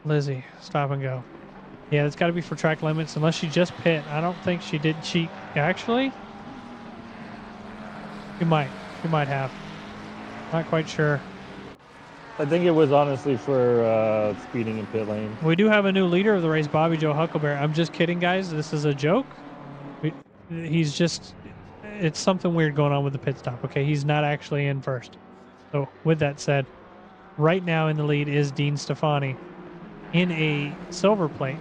Lizzie, stop and go. Yeah, it's got to be for track limits, unless she just pit. I don't think she did cheat. Actually, she might. She might have. Not quite sure. I think it was honestly for speeding in pit lane. We do have a new leader of the race, Bobby Joe Huckleberry. I'm just kidding, guys. This is a joke. He's just... It's something weird going on with the pit stop, okay? He's not actually in first. So, with that said, right now in the lead is Dean Stefani. In a silver plate.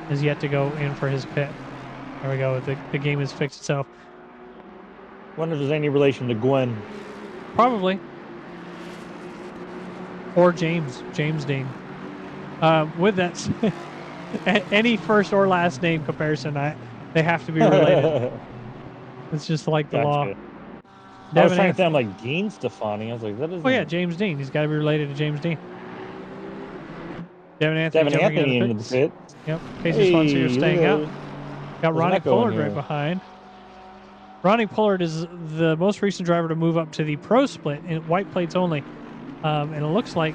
Is yet to go in for his pit. There we go. The game has fixed itself. Wonder if there's any relation to Gwen. Probably. Or James Dean. With that, any first or last name comparison, they have to be related. It's just like the law. I was trying to think, I'm like, Dean Stefani. I was like, that isn't... Oh yeah, James Dean. He's got to be related to James Dean. Devin Anthony into the pit. Yep. Casey Swanseer staying out. Got Ronnie Pullard right behind. Ronnie Pullard is the most recent driver to move up to the pro split in white plates only. And it looks like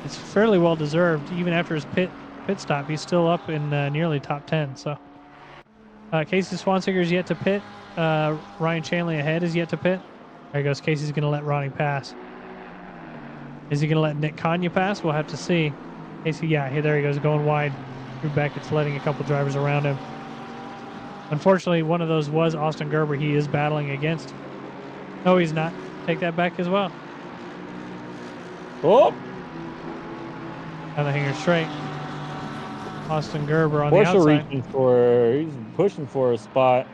it's fairly well deserved. Even after his pit stop, he's still up in nearly top 10. So Casey Swanseer is yet to pit. Ryan Chanley ahead is yet to pit. There he goes. Casey's going to let Ronnie pass. Is he going to let Nick Kanya pass? We'll have to see. Casey, yeah, there he goes, going wide. Through Beckett's letting a couple drivers around him. Unfortunately, one of those was Austin Gerber. He is battling against. No, he's not. Take that back as well. Oh! On the hanger straight. Austin Gerber on the outside. He's pushing for a spot.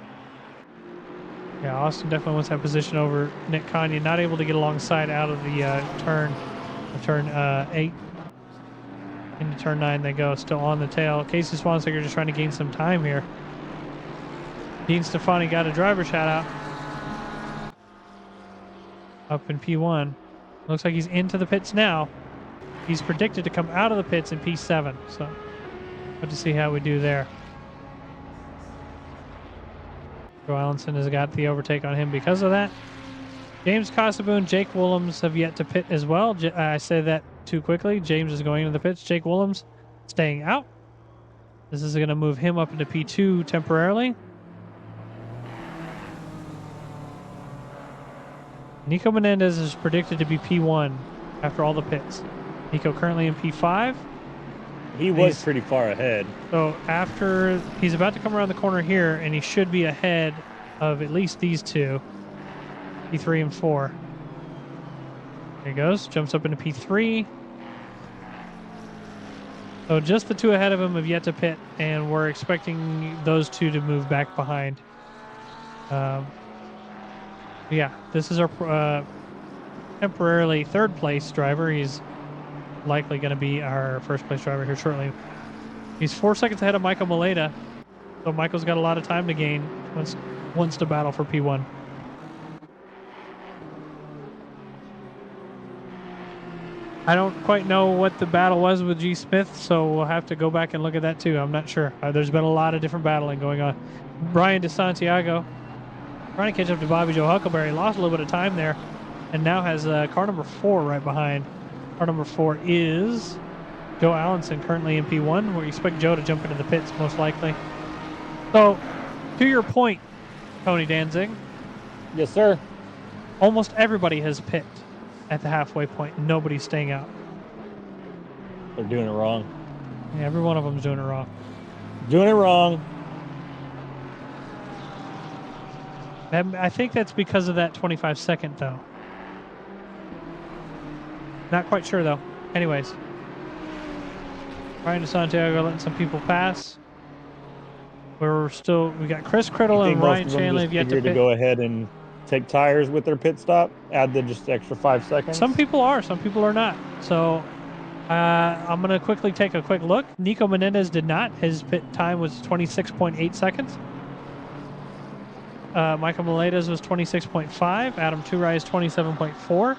Yeah, Austin definitely wants that position over Nick Kanye. Not able to get alongside out of the turn 8. Into turn 9 they go, still on the tail. Casey Swanseer just trying to gain some time here. Dean Stefani got a driver shout out. Up in P1. Looks like he's into the pits now. He's predicted to come out of the pits in P7. So, good to see how we do there. Joe Allenson has got the overtake on him because of that. James Cossaboon, Jake Willems have yet to pit as well. I say that too quickly. James is going into the pits. Jake Willems staying out. This is going to move him up into P2 temporarily. Nico Menendez is predicted to be P1 after all the pits. Nico currently in P5. He was pretty far ahead. So after he's about to come around the corner here, and he should be ahead of at least these two, P3 and 4. There he goes. Jumps up into P3. So just the two ahead of him have yet to pit, and we're expecting those two to move back behind. Yeah, this is our temporarily third place driver. He's likely going to be our first place driver here shortly. He's 4 seconds ahead of Michael Maleta, so Michael's got a lot of time to gain wants to battle for P1. I don't quite know what the battle was with G. Smith, so we'll have to go back and look at that too. I'm not sure. There's been a lot of different battling going on. Brian DeSantiago trying to catch up to Bobby Joe Huckleberry. Lost a little bit of time there, and now has car number 4 right behind. Car number 4 is Joe Allenson, currently in P1. We expect Joe to jump into the pits most likely. So, to your point, Tony Danzig. Yes, sir. Almost everybody has pit at the halfway point. Nobody's staying out. They're doing it wrong. Yeah, every one of them's doing it wrong. Doing it wrong. I think that's because of that 25-second, though. Not quite sure, though. Anyways. Brian DeSantiago letting some people pass. We got Chris Criddle and Ryan Chanley have yet to pit. To go ahead and take tires with their pit stop, add the just extra 5 seconds. Some people are, some people are not. So I'm going to quickly take a quick look. Nico Menendez did not. His pit time was 26.8 seconds. Michael Miletus was 26.5. Adam Turai is 27.4.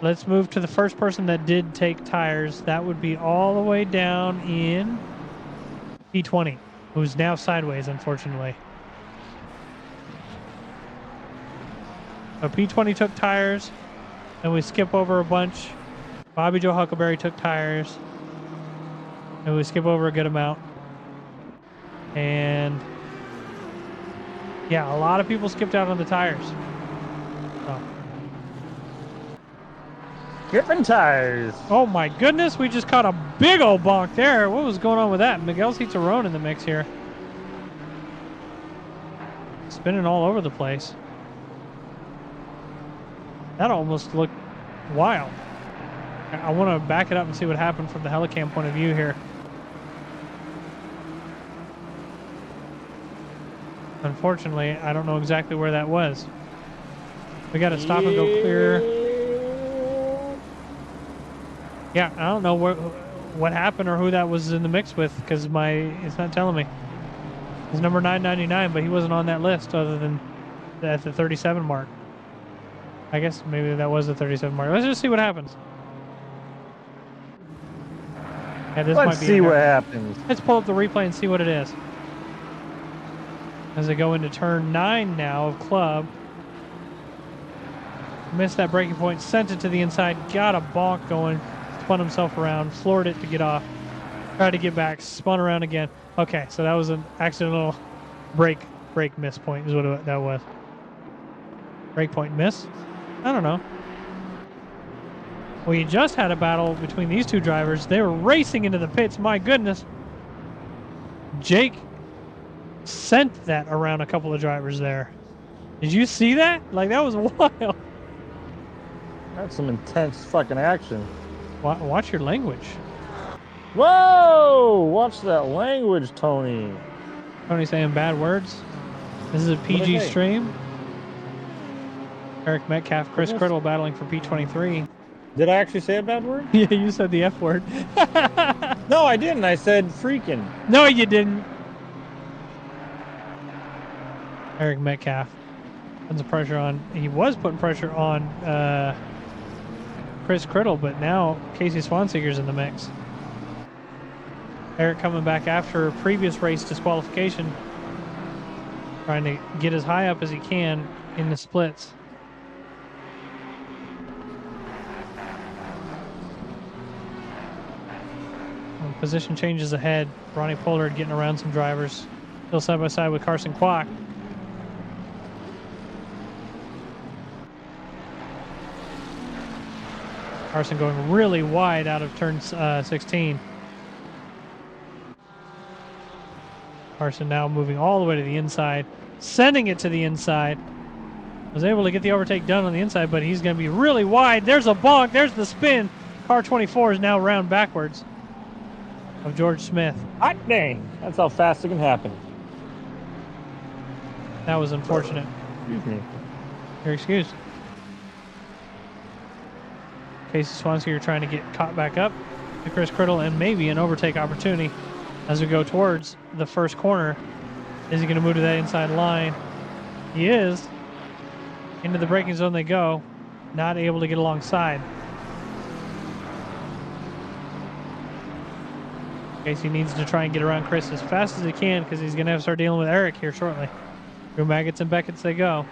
Let's move to the first person that did take tires. That would be all the way down in P20, who's now sideways, unfortunately. So P20 took tires, and we skip over a bunch. Bobby Joe Huckleberry took tires, and we skip over a good amount. And yeah, a lot of people skipped out on the tires. So. Skipping tires. Oh my goodness, we just caught a big old bonk there. What was going on with that? Miguel Cicerone in the mix here. Spinning all over the place. That almost looked wild. I want to back it up and see what happened from the helicam point of view here. Unfortunately, I don't know exactly where that was. We got to stop and go clear. Yeah, I don't know what happened or who that was in the mix with because it's not telling me. He's number 999, but he wasn't on that list other than at the 37 mark. I guess maybe that was the 37 mark. Let's just see what happens. Yeah, Let's see what happens. Let's pull up the replay and see what it is. As they go into turn 9 now of club. Missed that braking point, sent it to the inside, got a bonk going, spun himself around, floored it to get off, tried to get back, spun around again. Okay, so that was an accidental brake miss point is what that was. Brake point miss? I don't know. Well, you just had a battle between these two drivers. They were racing into the pits. My goodness. Jake sent that around a couple of drivers there. Did you see that? Like, that was wild. That's some intense fucking action. Watch your language. Whoa! Watch that language, Tony. Tony saying bad words. This is a PG stream. Eric Metcalf, Chris Criddle battling for P23. Did I actually say a bad word? Yeah, you said the F word. No, I didn't. I said freaking. No, you didn't. Eric Metcalf puts the pressure on. He was putting pressure on Chris Criddle, but now Casey Swanseeger's in the mix. Eric coming back after a previous race disqualification, trying to get as high up as he can in the splits. Position changes ahead. Ronnie Pollard getting around some drivers. Still side by side with Carson Kwok. Carson going really wide out of turn 16. Carson now moving all the way to the inside, sending it to the inside. Was able to get the overtake done on the inside, but he's going to be really wide. There's a bonk. There's the spin. Car 24 is now round backwards of George Smith. Hot dang. That's how fast it can happen. That was unfortunate. Excuse me. You're excused. Casey Swanseeger trying to get caught back up to Chris Criddle and maybe an overtake opportunity as we go towards the first corner. Is he going to move to that inside line? He is. Into the braking zone they go. Not able to get alongside. Casey needs to try and get around Chris as fast as he can because he's going to have to start dealing with Eric here shortly. Through Maggots and Beckett's they go.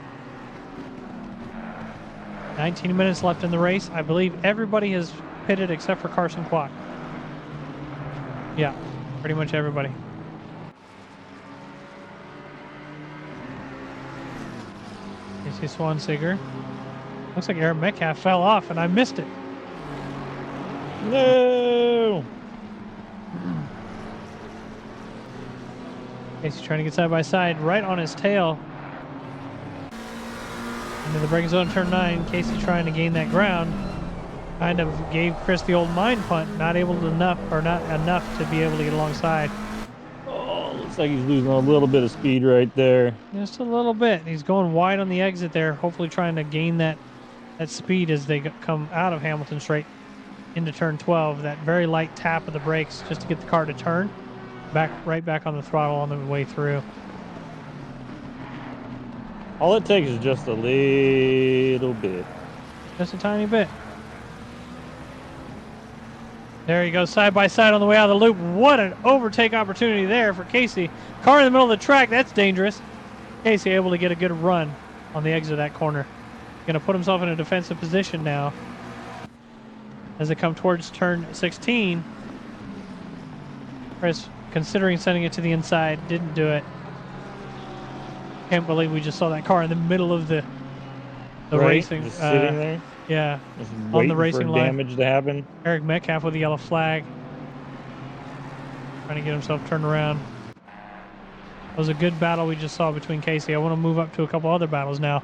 19 minutes left in the race. I believe everybody has pitted except for Carson Kwok. Yeah, pretty much everybody. Casey Swanseeger. Looks like Eric Metcalf fell off and I missed it. No! Casey trying to get side by side, right on his tail. Into the braking zone, turn 9. Casey trying to gain that ground. Kind of gave Chris the old mind punt, not able to not enough to be able to get alongside. Oh, looks like he's losing a little bit of speed right there. Just a little bit. He's going wide on the exit there, hopefully trying to gain that speed as they come out of Hamilton Straight. into turn 12, that very light tap of the brakes just to get the car to turn. Right back on the throttle on the way through. All it takes is just a little bit. Just a tiny bit. There you go, side by side on the way out of the loop. What an overtake opportunity there for Casey. Car in the middle of the track, that's dangerous. Casey able to get a good run on the exit of that corner. Going to put himself in a defensive position now as they come towards turn 16. Chris, considering sending it to the inside, didn't do it. Can't believe we just saw that car in the middle of the right? racing. Just sitting there. Yeah, just on the racing line. Damage to happen. Eric Metcalf with the yellow flag. Trying to get himself turned around. It was a good battle we just saw between Casey. I want to move up to a couple other battles now.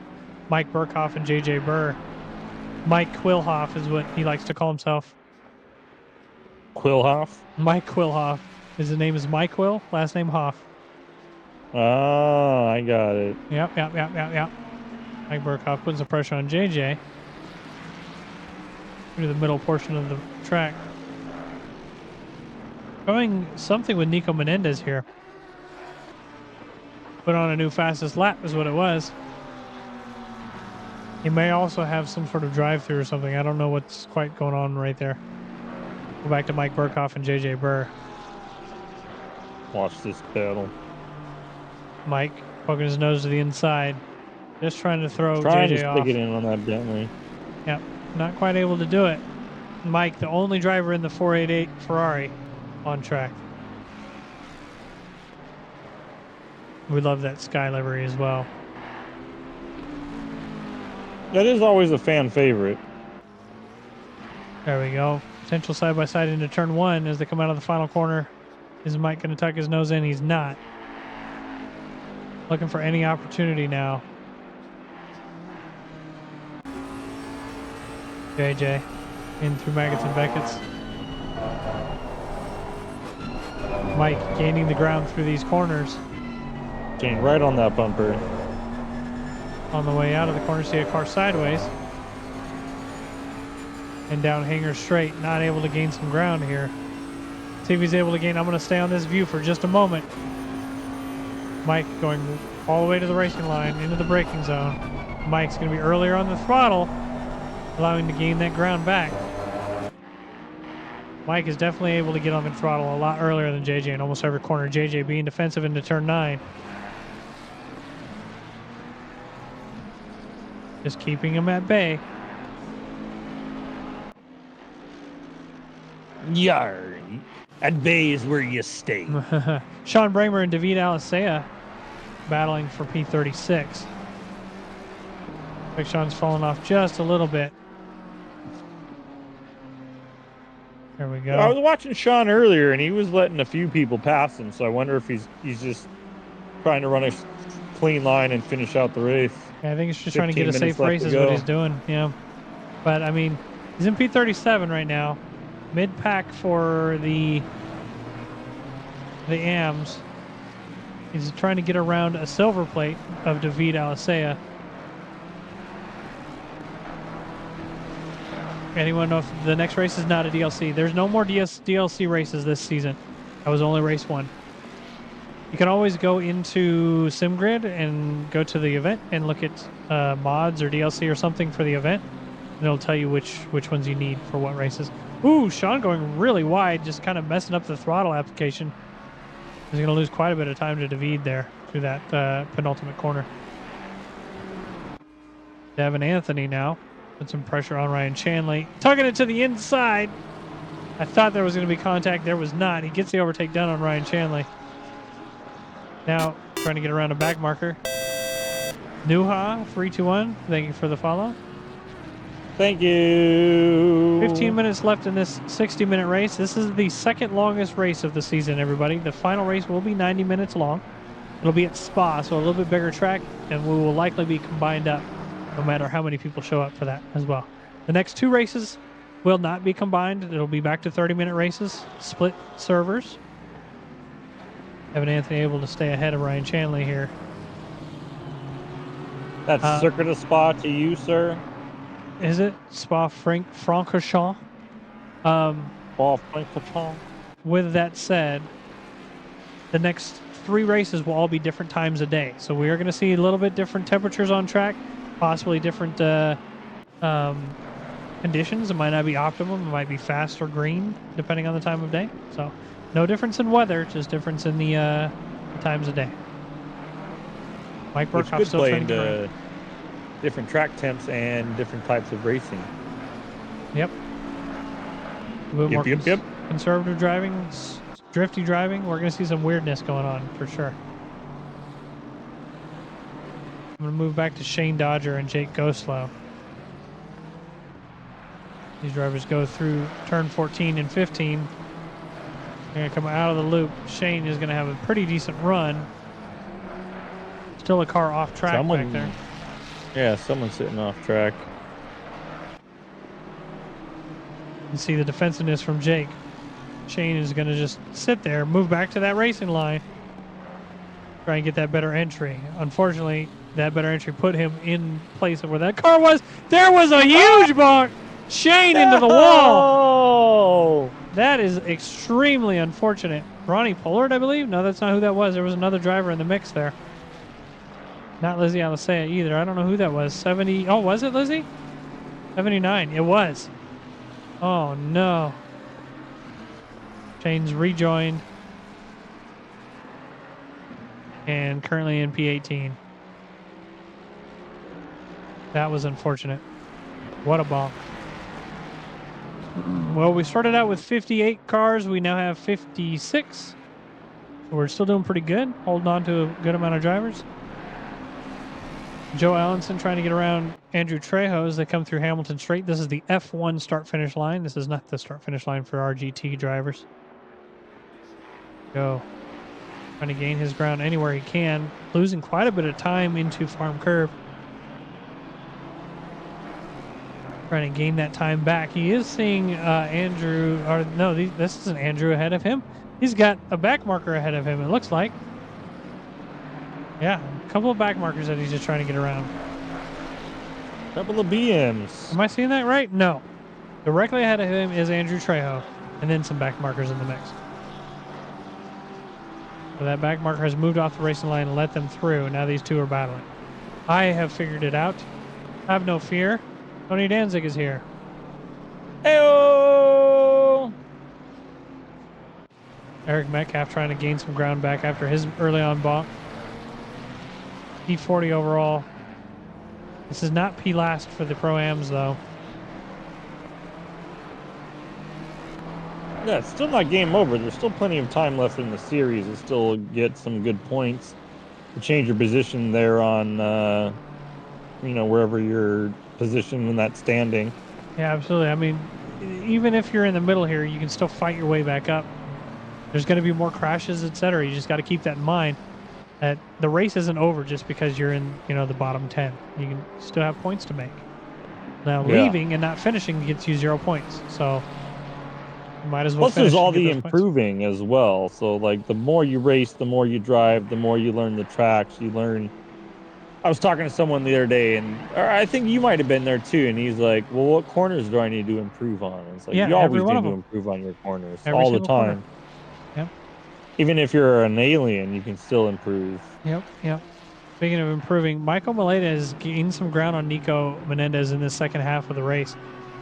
Mike Burkhoff and JJ Burr. Mike Quillhoff is what he likes to call himself. Quillhoff? Mike Quillhoff. His name is Mike Quill, last name Hoff. Oh, I got it. Yep. Mike Burkhoff putting some pressure on JJ. Through the middle portion of the track. Going something with Nico Menendez here. Put on a new fastest lap is what it was. He may also have some sort of drive-through or something. I don't know what's quite going on right there. Go back to Mike Burkhoff and JJ Burr. Watch this battle. Mike poking his nose to the inside. Just trying to throw Trying JJ to off. stick it in on that Bentley. Yep. Not quite able to do it. Mike, the only driver in the 488 Ferrari on track. We love that sky livery as well. That is always a fan favorite. There we go. Potential side-by-side into turn 1 as they come out of the final corner. Is Mike going to tuck his nose in? He's not. Looking for any opportunity now. JJ in through Maggots and Beckett's. Mike gaining the ground through these corners. Staying right on that bumper. On the way out of the corner, see a car sideways. And down hanger straight, not able to gain some ground here. See if he's able to gain. I'm going to stay on this view for just a moment. Mike going all the way to the racing line, into the braking zone. Mike's going to be earlier on the throttle, allowing to gain that ground back. Mike is definitely able to get on the throttle a lot earlier than JJ in almost every corner. JJ being defensive into turn 9. Just keeping him at bay. Yar. At bay is where you stay. Sean Bramer and David Alisea battling for P36. Big Sean's fallen off just a little bit. There we go. I was watching Sean earlier, and he was letting a few people pass him, so I wonder if he's just trying to run a clean line and finish out the race. Yeah, I think he's just trying to get a safe race is go. what he's doing. Yeah. But, I mean, he's in P37 right now. Mid-pack for the AMs. He's trying to get around a silver plate of David Alisea. Anyone know if the next race is not a DLC? There's no more DLC races this season. That was only race 1. You can always go into SimGrid and go to the event and look at mods or DLC or something for the event. And it'll tell you which ones you need for what races. Ooh, Sean going really wide, just kind of messing up the throttle application. He's going to lose quite a bit of time to David there through that penultimate corner. Devin Anthony now. Put some pressure on Ryan Chanley. Tugging it to the inside. I thought there was going to be contact. There was not. He gets the overtake done on Ryan Chanley. Now, trying to get around a back marker. Nuha, 321. Thank you for the follow. Thank you. 15 minutes left in this 60-minute race. This is the second longest race of the season, everybody. The final race will be 90 minutes long. It'll be at Spa, so a little bit bigger track, and we will likely be combined up no matter how many people show up for that as well. The next 2 races will not be combined. It'll be back to 30-minute races, split servers. Evan Anthony able to stay ahead of Ryan Chanley here. That's Circuit of Spa to you, sir. Is it Spa-Francorchamps? Off point control. With that said, the next 3 races will all be different times of day. So we are going to see a little bit different temperatures on track, possibly different conditions. It might not be optimum. It might be fast or green, depending on the time of day. So no difference in weather, just difference in the times of day. Mike Which Burkhoff could still play trying to get around. into different track temps and different types of racing. Yep. A bit more Yep. conservative driving, drifty driving. We're going to see some weirdness going on for sure. I'm going to move back to Shane Dodger and Jake Goslow. These drivers go through turn 14 and 15. They're going to come out of the loop. Shane is going to have a pretty decent run. Still a car off track back there. Yeah, someone's sitting off track. You see the defensiveness from Jake. Shane is going to just sit there, move back to that racing line, try and get that better entry. Unfortunately, that better entry put him in place of where that car was. There was a huge bonk. Shane into the wall. That is extremely unfortunate. Ronnie Pollard, I believe? No, that's not who that was. There was another driver in the mix there. Not Lizzie Alisea either. I don't know who that was. 70. Oh, was it Lizzie? 79. It was. Oh, no. Shane's rejoined. And currently in P18. That was unfortunate. What a ball. Well, we started out with 58 cars. We now have 56. So we're still doing pretty good. Holding on to a good amount of drivers. Joe Allenson trying to get around Andrew Trejo as they come through Hamilton Straight. This is the F1 start-finish line. This is not the start-finish line for our GT drivers. Joe trying to gain his ground anywhere he can. Losing quite a bit of time into Farm Curve. Trying to gain that time back. He is seeing Andrew, or no, this isn't Andrew ahead of him. He's got a back marker ahead of him, it looks like. Yeah, a couple of back markers that he's just trying to get around. Couple of BMs. Am I seeing that right? No. Directly ahead of him is Andrew Trejo, and then some back markers in the mix. So that back marker has moved off the racing line and let them through, and now these two are battling. I have figured it out. Have no fear. Tony Danzig is here. Heyo! Eric Metcalf trying to gain some ground back after his early on bonk. P40 overall. This is not P last for the Pro-Ams, though. Yeah, it's still not game over. There's still plenty of time left in the series to still get some good points to change your position there on, wherever you're positioned in that standing. Yeah, absolutely. I mean, even if you're in the middle here, you can still fight your way back up. There's going to be more crashes, etc. You just got to keep that in mind. That the race isn't over just because you're in, the bottom 10. You can still have points to make. Now, leaving and not finishing gets you 0 points. So you might as well. Plus, there's all the improving as well. So, like, the more you race, the more you drive, the more you learn the tracks. You learn. I was talking to someone the other day, and I think you might have been there too. And he's like, "Well, what corners do I need to improve on?" And it's like, you always need to improve on your corners all the time. Yep. Even if you're an alien, you can still improve. Yep. Speaking of improving, Michael Maleta has gained some ground on Nico Menendez in the second half of the race.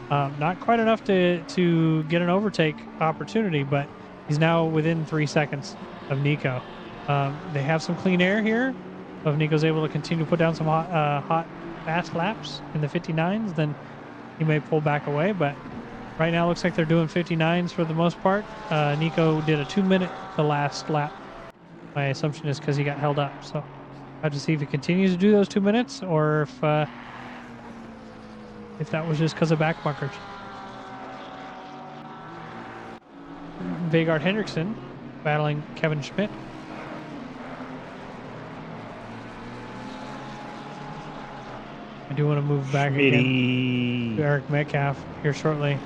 Not quite enough to get an overtake opportunity, but he's now within 3 seconds of Nico. They have some clean air here. If Nico's able to continue to put down some hot, fast laps in the 59s, then he may pull back away. But right now, it looks like they're doing 59s for the most part. Nico did a 2-minute the last lap. My assumption is because he got held up. So I have to see if he continues to do those 2 minutes or if that was just because of back markers. Vegard Hendrickson battling Kevin Schmidt. I do want to move back again to Eric Metcalf here shortly.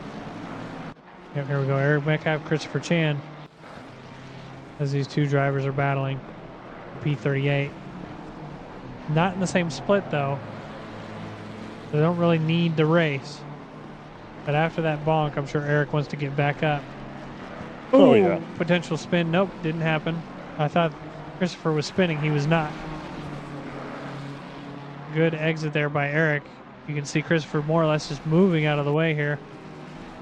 Yep, here we go. Eric Metcalf, Christopher Chan. As these two drivers are battling. P38. Not in the same split, though. They don't really need the race. But after that bonk, I'm sure Eric wants to get back up. Oh, Ooh, yeah. potential spin. Nope, didn't happen. I thought Christopher was spinning. He was not. Good exit there by Eric. You can see Christopher more or less just moving out of the way here.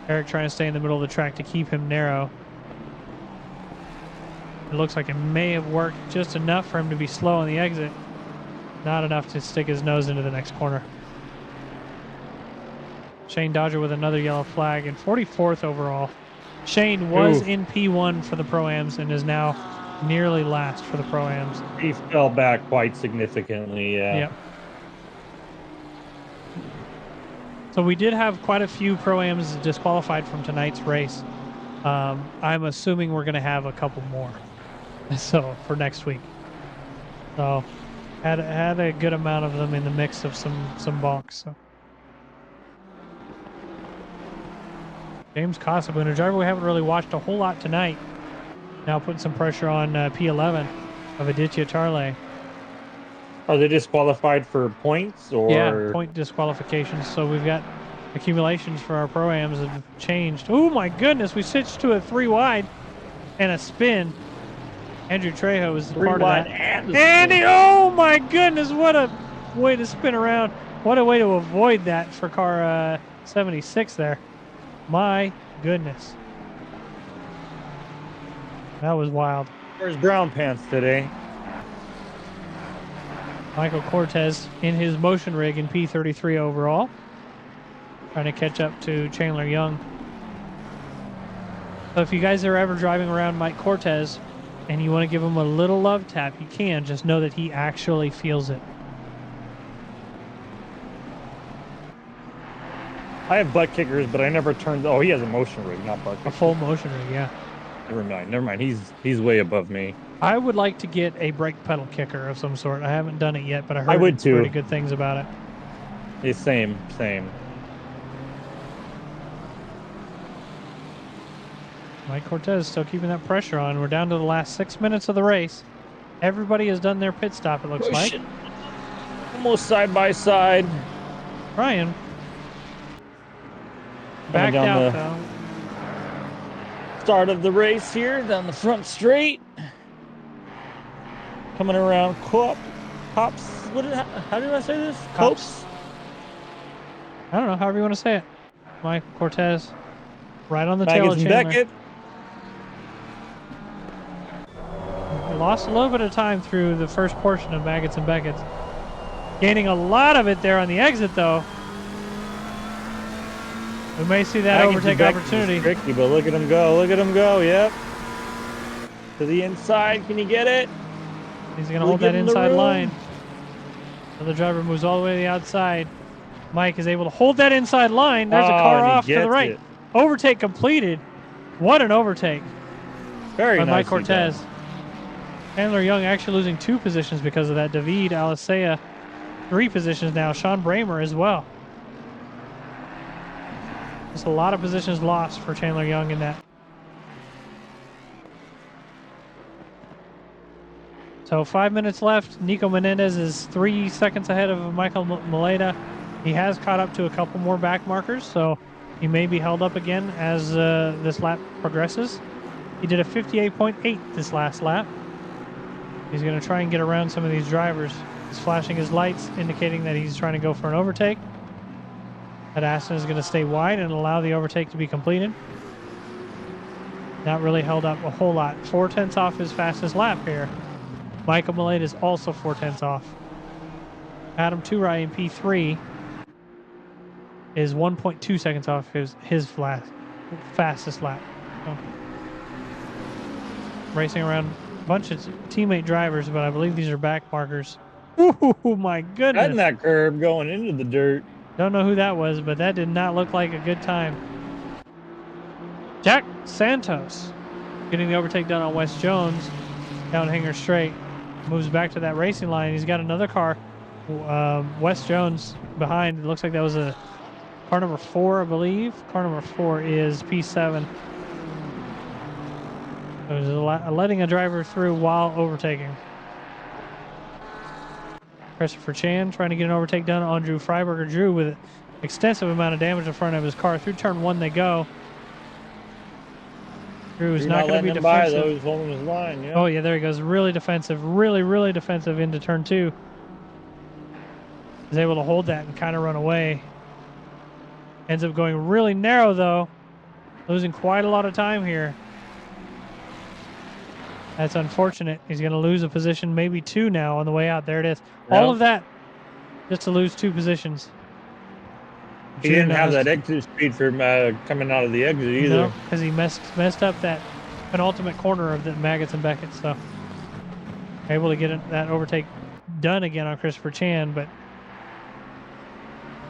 Eric trying to stay in the middle of the track to keep him narrow. It looks like it may have worked just enough for him to be slow on the exit. Not enough to stick his nose into the next corner. Shane Dodger with another yellow flag and 44th overall. Shane was in P1 for the Pro-Ams and is now nearly last for the Pro-Ams. He fell back quite significantly, yeah. Yep. So we did have quite a few Pro-Ams disqualified from tonight's race. I'm assuming we're going to have a couple more. So for next week. So had a good amount of them in the mix of some bonks. So. James Cossaboon, a driver we haven't really watched a whole lot tonight. Now putting some pressure on P11 of Aditya Tarle. Are they disqualified for points or? Yeah, point disqualifications. So we've got accumulations for our Pro-Ams that have changed. Oh my goodness, we switched to a 3 wide and a spin. Andrew Trejo is part of that. Andy, oh my goodness, what a way to spin around. What a way to avoid that for car 76 there. My goodness. That was wild. Where's Brown Pants today? Michael Cortez in his motion rig in P33 overall. Trying to catch up to Chandler Young. So if you guys are ever driving around Mike Cortez and you want to give him a little love tap, you can. Just know that he actually feels it. I have butt kickers, but I never turned. Oh, he has a motion rig, not butt kickers. A full motion rig, yeah. Never mind. He's way above me. I would like to get a brake pedal kicker of some sort. I haven't done it yet, but I heard would too. pretty good things about it. Yeah, same. Mike Cortez still keeping that pressure on. We're down to the last 6 minutes of the race. Everybody has done their pit stop, it looks like. Almost side by side. Ryan. Backed out, though. Start of the race here, down the front straight. Coming around Cops. How did I say this? Cops. I don't know, however you want to say it. Mike Cortez. Right on the tail of Chandler. Lost a little bit of time through the first portion of Maggots and Beckett's. Gaining a lot of it there on the exit, though. We may see that overtake opportunity. Tricky, but look at him go. Yep. To the inside. Can you get it? He's going to hold that inside line. Another driver moves all the way to the outside. Mike is able to hold that inside line. There's a car off to the right. Overtake completed. What an overtake. Very nice. Mike Cortez. Chandler Young actually losing 2 positions because of that. David Alisea, 3 positions now. Sean Bramer as well. Just a lot of positions lost for Chandler Young in that. So 5 minutes left. Nico Menendez is 3 seconds ahead of Michael Maleta. He has caught up to a couple more back markers, so he may be held up again as this lap progresses. He did a 58.8 this last lap. He's going to try and get around some of these drivers. He's flashing his lights, indicating that he's trying to go for an overtake. That Aston is going to stay wide and allow the overtake to be completed. Not really held up a whole lot. 4/10 off his fastest lap here. Michael Maleta is also 4/10 off. Adam Turai in P3 is 1.2 seconds off his fastest lap. So, racing around a bunch of teammate drivers, but I believe these are back markers. Oh my goodness. Cutting that curb going into the dirt. Don't know who that was, but that did not look like a good time. Jack Santos getting the overtake done on Wes Jones down Hanger Straight. Moves back to that racing line. He's got another car. Wes Jones behind. It looks like that was a car number 4, I believe. Car number 4 is P7. There's letting a driver through while overtaking. Christopher Chan trying to get an overtake done on Drew Freiberger. Drew with extensive amount of damage in front of his car. Through turn 1 they go. Drew is You're not going to be letting him by, defensive. though. He's holding his line, yeah. Oh, yeah, there he goes. Really defensive. Really, really defensive into turn 2. Is able to hold that and kind of run away. Ends up going really narrow, though. Losing quite a lot of time here. That's unfortunate. He's going to lose a position, maybe 2 now on the way out. There it is. Yep. All of that just to lose 2 positions. He didn't have that exit speed for coming out of the exit either. No, because he messed up that penultimate corner of the Maggots and Beckett. So able to get that overtake done again on Christopher Chan, but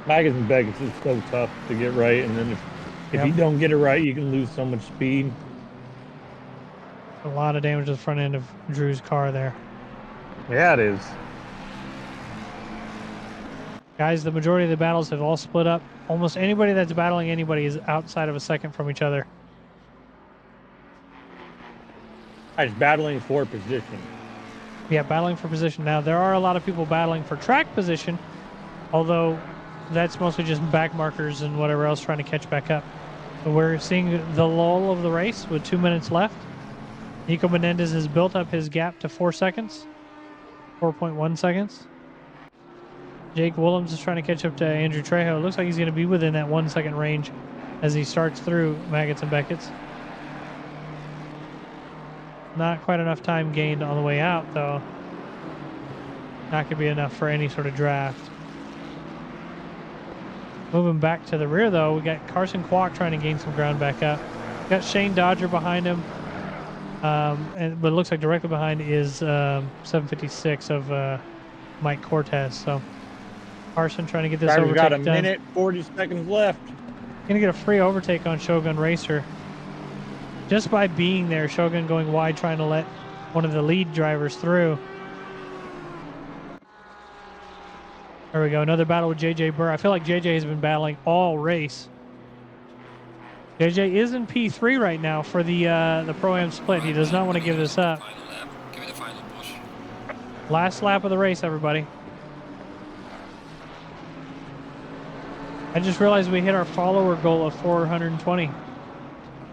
Maggots and Beckett's is so tough to get right, and then if you don't get it right, you can lose so much speed. A lot of damage to the front end of Drew's car there. Yeah, it is. Guys, the majority of the battles have all split up. Almost anybody that's battling anybody is outside of a second from each other. It's battling for position. Yeah, battling for position. Now, there are a lot of people battling for track position, although that's mostly just back markers and whatever else trying to catch back up. But we're seeing the lull of the race with 2 minutes left. Nico Menendez has built up his gap to 4 seconds, 4.1 seconds. Jake Willems is trying to catch up to Andrew Trejo. It looks like he's going to be within that 1 second range as he starts through Maggots and Beckett's. Not quite enough time gained on the way out, though. Not going to be enough for any sort of draft. Moving back to the rear, though, we got Carson Kwok trying to gain some ground back up. Got Shane Dodger behind him. But it looks like directly behind is 756 of Mike Cortez. So Carson trying to get this overtake done. Got a minute, 40 seconds left. Going to get a free overtake on Shogun Racer. Just by being there, Shogun going wide, trying to let one of the lead drivers through. There we go. Another battle with JJ Burr. I feel like JJ has been battling all race. JJ is in P3 right now for the Pro-Am split. He does not want to give this up. Give it a final push. Last lap of the race, everybody. I just realized we hit our follower goal of 420.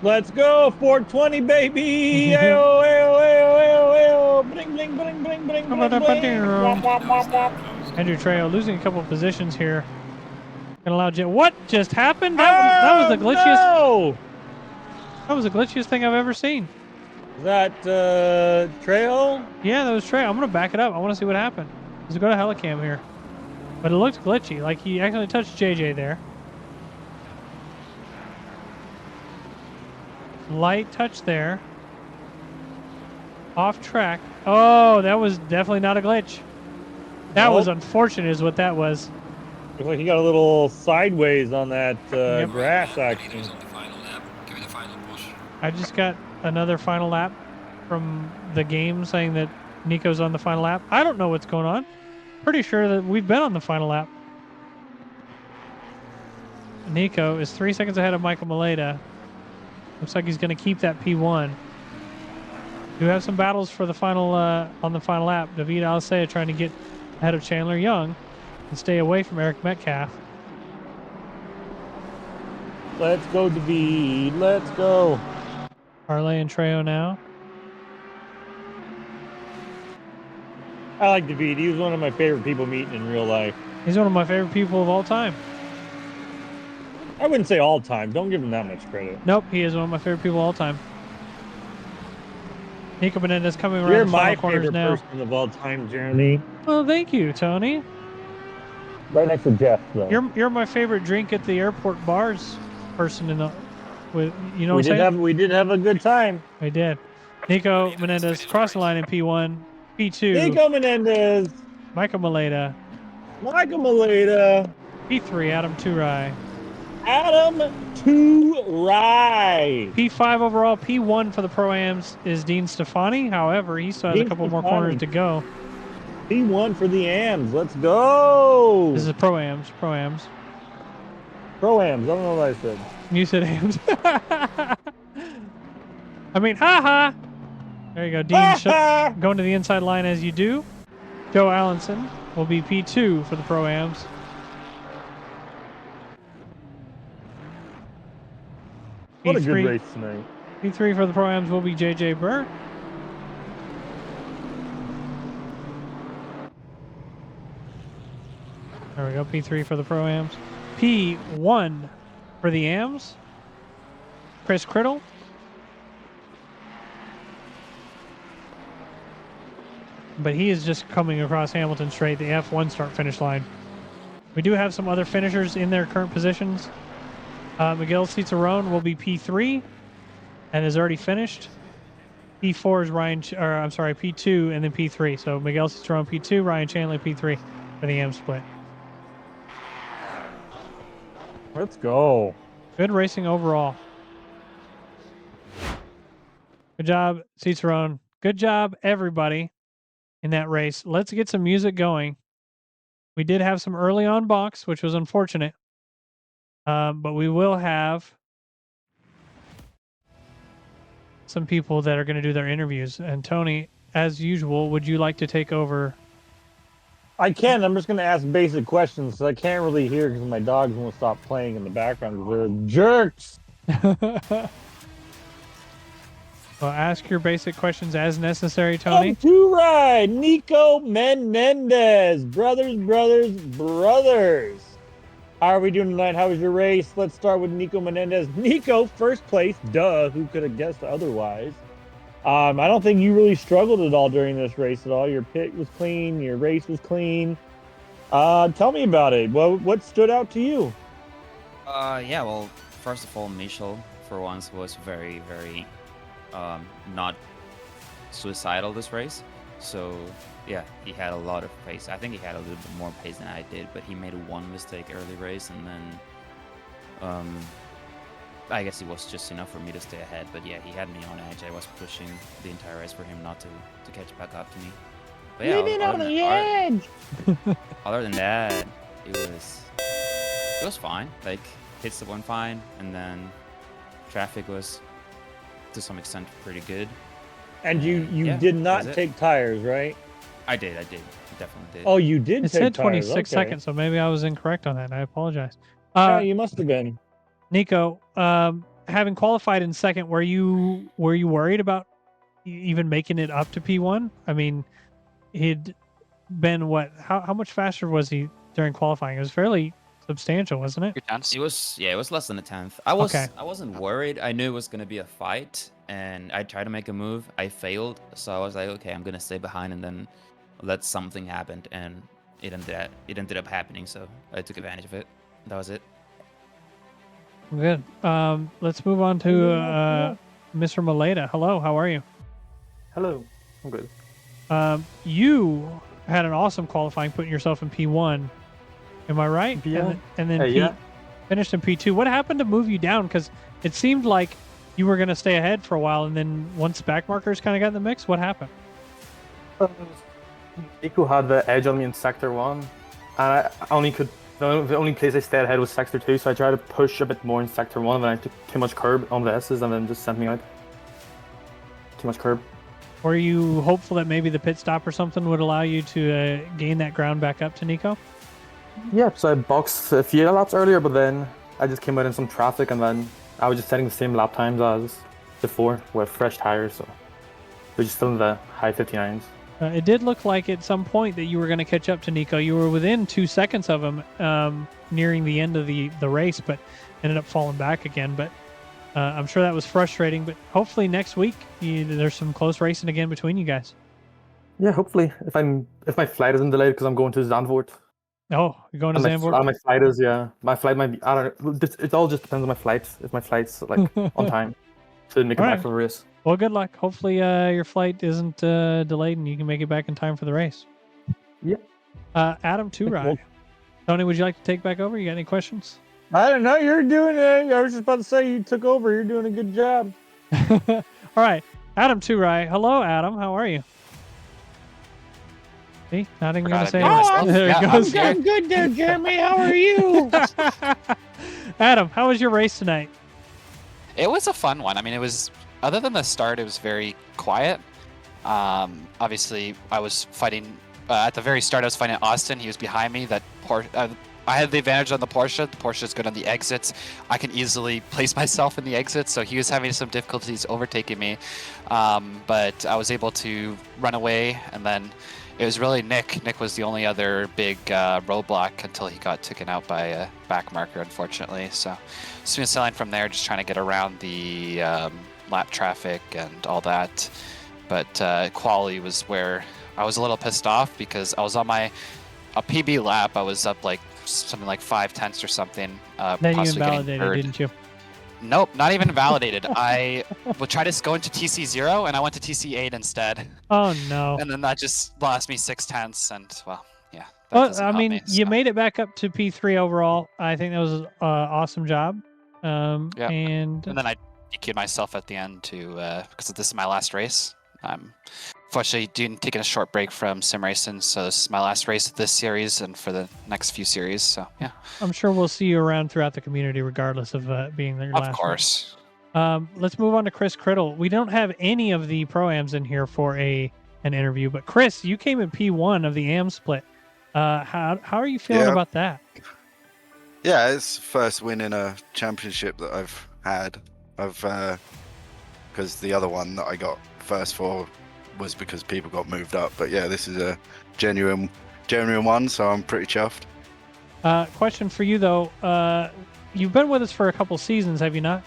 Let's go, 420, baby! Ayo, ayo, ayo, ayo, ayo! Bling, bling, bling, bling, bling, bling, bling! Wop, wop, wop, wop. Andrew Trejo losing a couple of positions here. Gonna allow What just happened? That was the glitchiest. No! That was the glitchiest thing I've ever seen. Is that Trejo? Yeah, that was Trejo. I'm gonna back it up. I want to see what happened. Let's go to Helicam here. But it looked glitchy. Like he actually touched JJ there. Light touch there. Off track. Oh, that was definitely not a glitch. That was unfortunate is what that was. Looks like he got a little sideways on that grass action. I just got another final lap from the game saying that Nico's on the final lap. I don't know what's going on. Pretty sure that we've been on the final lap. Nico is 3 seconds ahead of Michael Maleta. Looks like he's going to keep that P1. Do have some battles for the final on the final lap. David Alisea trying to get ahead of Chandler Young and stay away from Eric Metcalf. Let's go, David. Let's go. Harley and Trejo now. I like David. He was one of my favorite people meeting in real life. He's one of my favorite people of all time. I wouldn't say all time. Don't give him that much credit. Nope, he is one of my favorite people of all time. Nico Menendez coming around You're the my final corners favorite now. person of all time, Jeremy. Well, thank you, Tony. Right next to Jeff, though. You're my favorite drink at the airport bars person in the. With you know what I'm saying? We did have a good time. We did. Nico Menendez crossed the line in P1, P2. Nico Menendez. Michael Maleta. Michael Maleta. P3, Adam Turai. Adam Turai. P5 overall. P1 for the Pro-Ams is Dean Stefani. However, he still has a couple more corners to go. P1 for the AMs. Let's go. This is Pro-Ams. Pro-Ams. Pro-Ams. I don't know what I said. You said AMs. I mean, haha. There you go. Dean going to the inside line as you do. Joe Allenson will be P2 for the Pro-Ams. What a good P3 race tonight. P3 for the Pro-Ams will be JJ Burr. There we go, P3 for the Pro-Ams. P1 for the AMs, Chris Criddle. But he is just coming across Hamilton straight, the F1 start-finish line. We do have some other finishers in their current positions. Miguel Cicerone will be P3 and is already finished. P4 is P2 and then P3. So Miguel Cicerone P2, Ryan Chandler P3 for the AM split. Let's go. Good racing overall. Good job, Cicerone. Good job, everybody, in that race. Let's get some music going. We did have some early on box, which was unfortunate. But we will have some people that are going to do their interviews. And Tony, as usual, would you like to take over? I can. I'm just going to ask basic questions. So I can't really hear because my dogs won't stop playing in the background because they're jerks. Well, ask your basic questions as necessary, Tony. To ride, Nico Menendez. Brothers. How are we doing tonight? How was your race? Let's start with Nico Menendez. Nico, first place. Duh. Who could have guessed otherwise? I don't think you really struggled at all during this race at all. Your pit was clean. Your race was clean. Tell me about it. Well, what stood out to you? Yeah, well, first of all, Michel, for once, was very, very not suicidal this race. So, yeah, he had a lot of pace. I think he had a little bit more pace than I did, but he made one mistake early race, and then I guess it was just enough for me to stay ahead. But yeah, he had me on edge. I was pushing the entire race for him not to catch back up to me. But yeah, Leave it on the edge. Other than that, it was fine. Like, hits went fine, and then traffic was to some extent pretty good. And you yeah, did not that was take tires, right? I did, definitely did. Oh, you did It take said tires. 26 Okay. seconds, so maybe I was incorrect on that. I apologize. Yeah, you must have been. Nico, having qualified in second, were you worried about even making it up to P1? I mean, he'd been what? How much faster was he during qualifying? It was fairly substantial, wasn't it? It was less than a tenth. I wasn't worried. I knew it was gonna be a fight, and I tried to make a move. I failed, so I was like, okay, I'm gonna stay behind and then let something happen, and it ended up happening. So I took advantage of it. That was it. Good. Let's move on to Mr. Maleta. Hello, how are you? Hello, I'm good. You had an awesome qualifying, putting yourself in P1. Am I right? Yeah. And then yeah. finished in P2. What happened to move you down? Because it seemed like you were going to stay ahead for a while, and then once back markers kind of got in the mix, what happened? Nico had the edge on me in Sector 1, and I only could. The only place I stayed ahead was Sector 2, so I tried to push a bit more in Sector 1, and then I took too much curb on the S's, and then just sent me out. Too much curb. Were you hopeful that maybe the pit stop or something would allow you to gain that ground back up to Nico? Yeah, so I boxed a few laps earlier, but then I just came out in some traffic, and then I was just setting the same lap times as before with fresh tires, so we're just still in the high 59s. It did look like at some point that you were going to catch up to Nico. You were within 2 seconds of him nearing the end of the race, but ended up falling back again. But I'm sure that was frustrating. But hopefully next week there's some close racing again between you guys. Yeah, hopefully if my flight isn't delayed because I'm going to Zandvoort. Oh, you're going to Zandvoort? My flight is, yeah. My flight might be, I don't know. It all just depends on my flight. If my flight's like on time to make it back for the race. Well, good luck. Hopefully your flight isn't delayed and you can make it back in time for the race. Yeah. Adam Turai. Tony, would you like to take back over? You got any questions? I don't know. You're doing it. I was just about to say you took over. You're doing a good job. All right. Adam Turai. Hello, Adam. How are you? See? Not even going to say it. There it goes. I'm good there, Jeremy. How are you? Adam, how was your race tonight? It was a fun one. I mean, it was, other than the start, it was very quiet. Obviously, I was fighting, at the very start, I was fighting Austin. He was behind me. That I had the advantage on the Porsche. The Porsche is good on the exits. I can easily place myself in the exits, so he was having some difficulties overtaking me. But I was able to run away, and then it was really Nick. Nick was the only other big roadblock until he got taken out by a back marker, unfortunately. So smooth sailing from there, just trying to get around the lap traffic and all that. But quali was where I was a little pissed off because I was on a PB lap. I was up like something like 5/10 or something. Then you possibly getting invalidated, third. didn't you? Nope, not even validated. I would try to go into TC0 and I went to TC8 instead. Oh no. And then that just lost me 6/10, and well, yeah. that Well, doesn't I help mean, me, you so. made it back up to P3 overall. I think that was an awesome job. Yeah. And And then I DQ'd myself at the end to because this is my last race. Fortunately, taking a short break from sim racing, so this is my last race of this series and for the next few series. So yeah, I'm sure we'll see you around throughout the community, regardless of being their last. of course. Let's move on to Chris Criddle. We don't have any of the pro-ams in here for an interview, but Chris, you came in P1 of the AM split. How are you feeling about that? Yeah, it's the first win in a championship that I've had. Because the other one that I got first for was because people got moved up. But yeah, this is a genuine one, so I'm pretty chuffed. Question for you though. You've been with us for a couple seasons, have you not?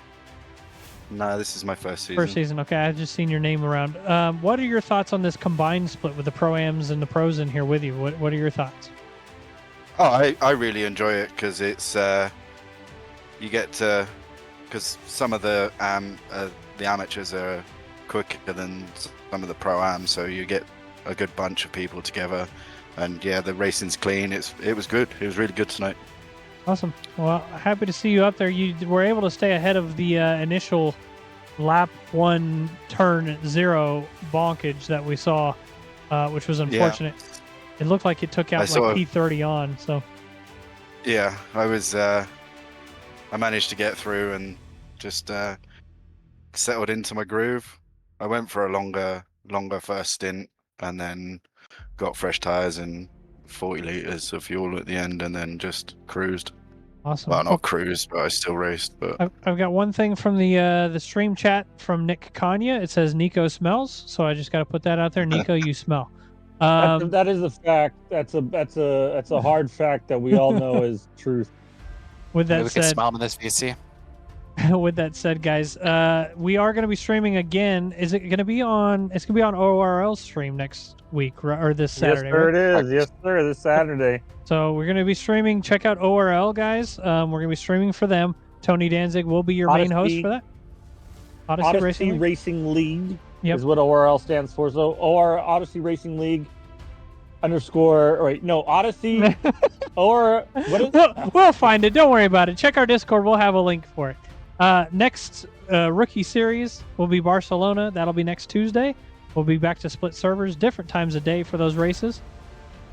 No, this is my first season. First season. Okay, I've just seen your name around. What are your thoughts on this combined split with the pro-ams and the pros in here with you? What are your thoughts? Oh, I really enjoy it because it's you get to, because some of the amateurs are quicker than some of the pro-ams, so you get a good bunch of people together, and yeah, the racing's clean. It was good. It was really good tonight. Awesome. Well, happy to see you up there. You were able to stay ahead of the initial lap 1 turn 0 bonkage that we saw, which was unfortunate. Yeah. It looked like it took out like P30 on. So yeah, I managed to get through and just settled into my groove. I went for a longer first stint and then got fresh tires and 40 liters of fuel at the end, and then just cruised. Awesome. Well, not cruised, but I still raced. But I've got one thing from the stream chat from Nick Kanya. It says Nico smells, so I just got to put that out there. Nico, you smell. That is a fact. That's a hard fact that we all know is truth. With that Maybe we said, can smell them in this VC. With that said, guys, we are going to be streaming again. Is it going to be on? It's going to be on ORL's stream next week or this Saturday. Yes, sir, right? it is. Yes, sir, this Saturday. So we're going to be streaming. Check out ORL, guys. We're going to be streaming for them. Tony Danzig will be your main host for that. Odyssey Racing League Yep. is what ORL stands for. So Odyssey Racing League Odyssey or what is we'll find it. Don't worry about it. Check our Discord. We'll have a link for it. Next rookie series will be Barcelona. That'll be next Tuesday. We'll be back to split servers, different times a day for those races.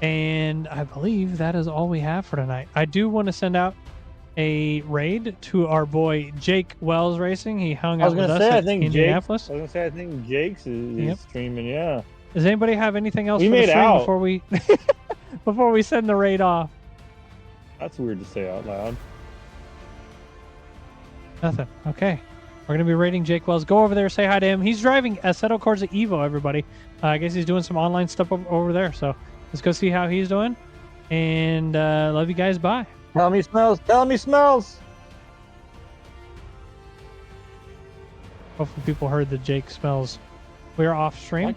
And I believe that is all we have for tonight. I do want to send out a raid to our boy Jake Wells Racing. He hung out with us at Indianapolis. I was gonna say I think Jake's is streaming. Yeah. Does anybody have anything else for the stream before we before we send the raid off? That's weird to say out loud. Nothing. Okay. We're going to be rating Jake Wells. Go over there, say hi to him. He's driving Assetto Corsa Evo, everybody. I guess he's doing some online stuff over there. So let's go see how he's doing. And love you guys. Bye. Tell me smells. Tell me smells. Hopefully people heard that Jake smells. We're off stream.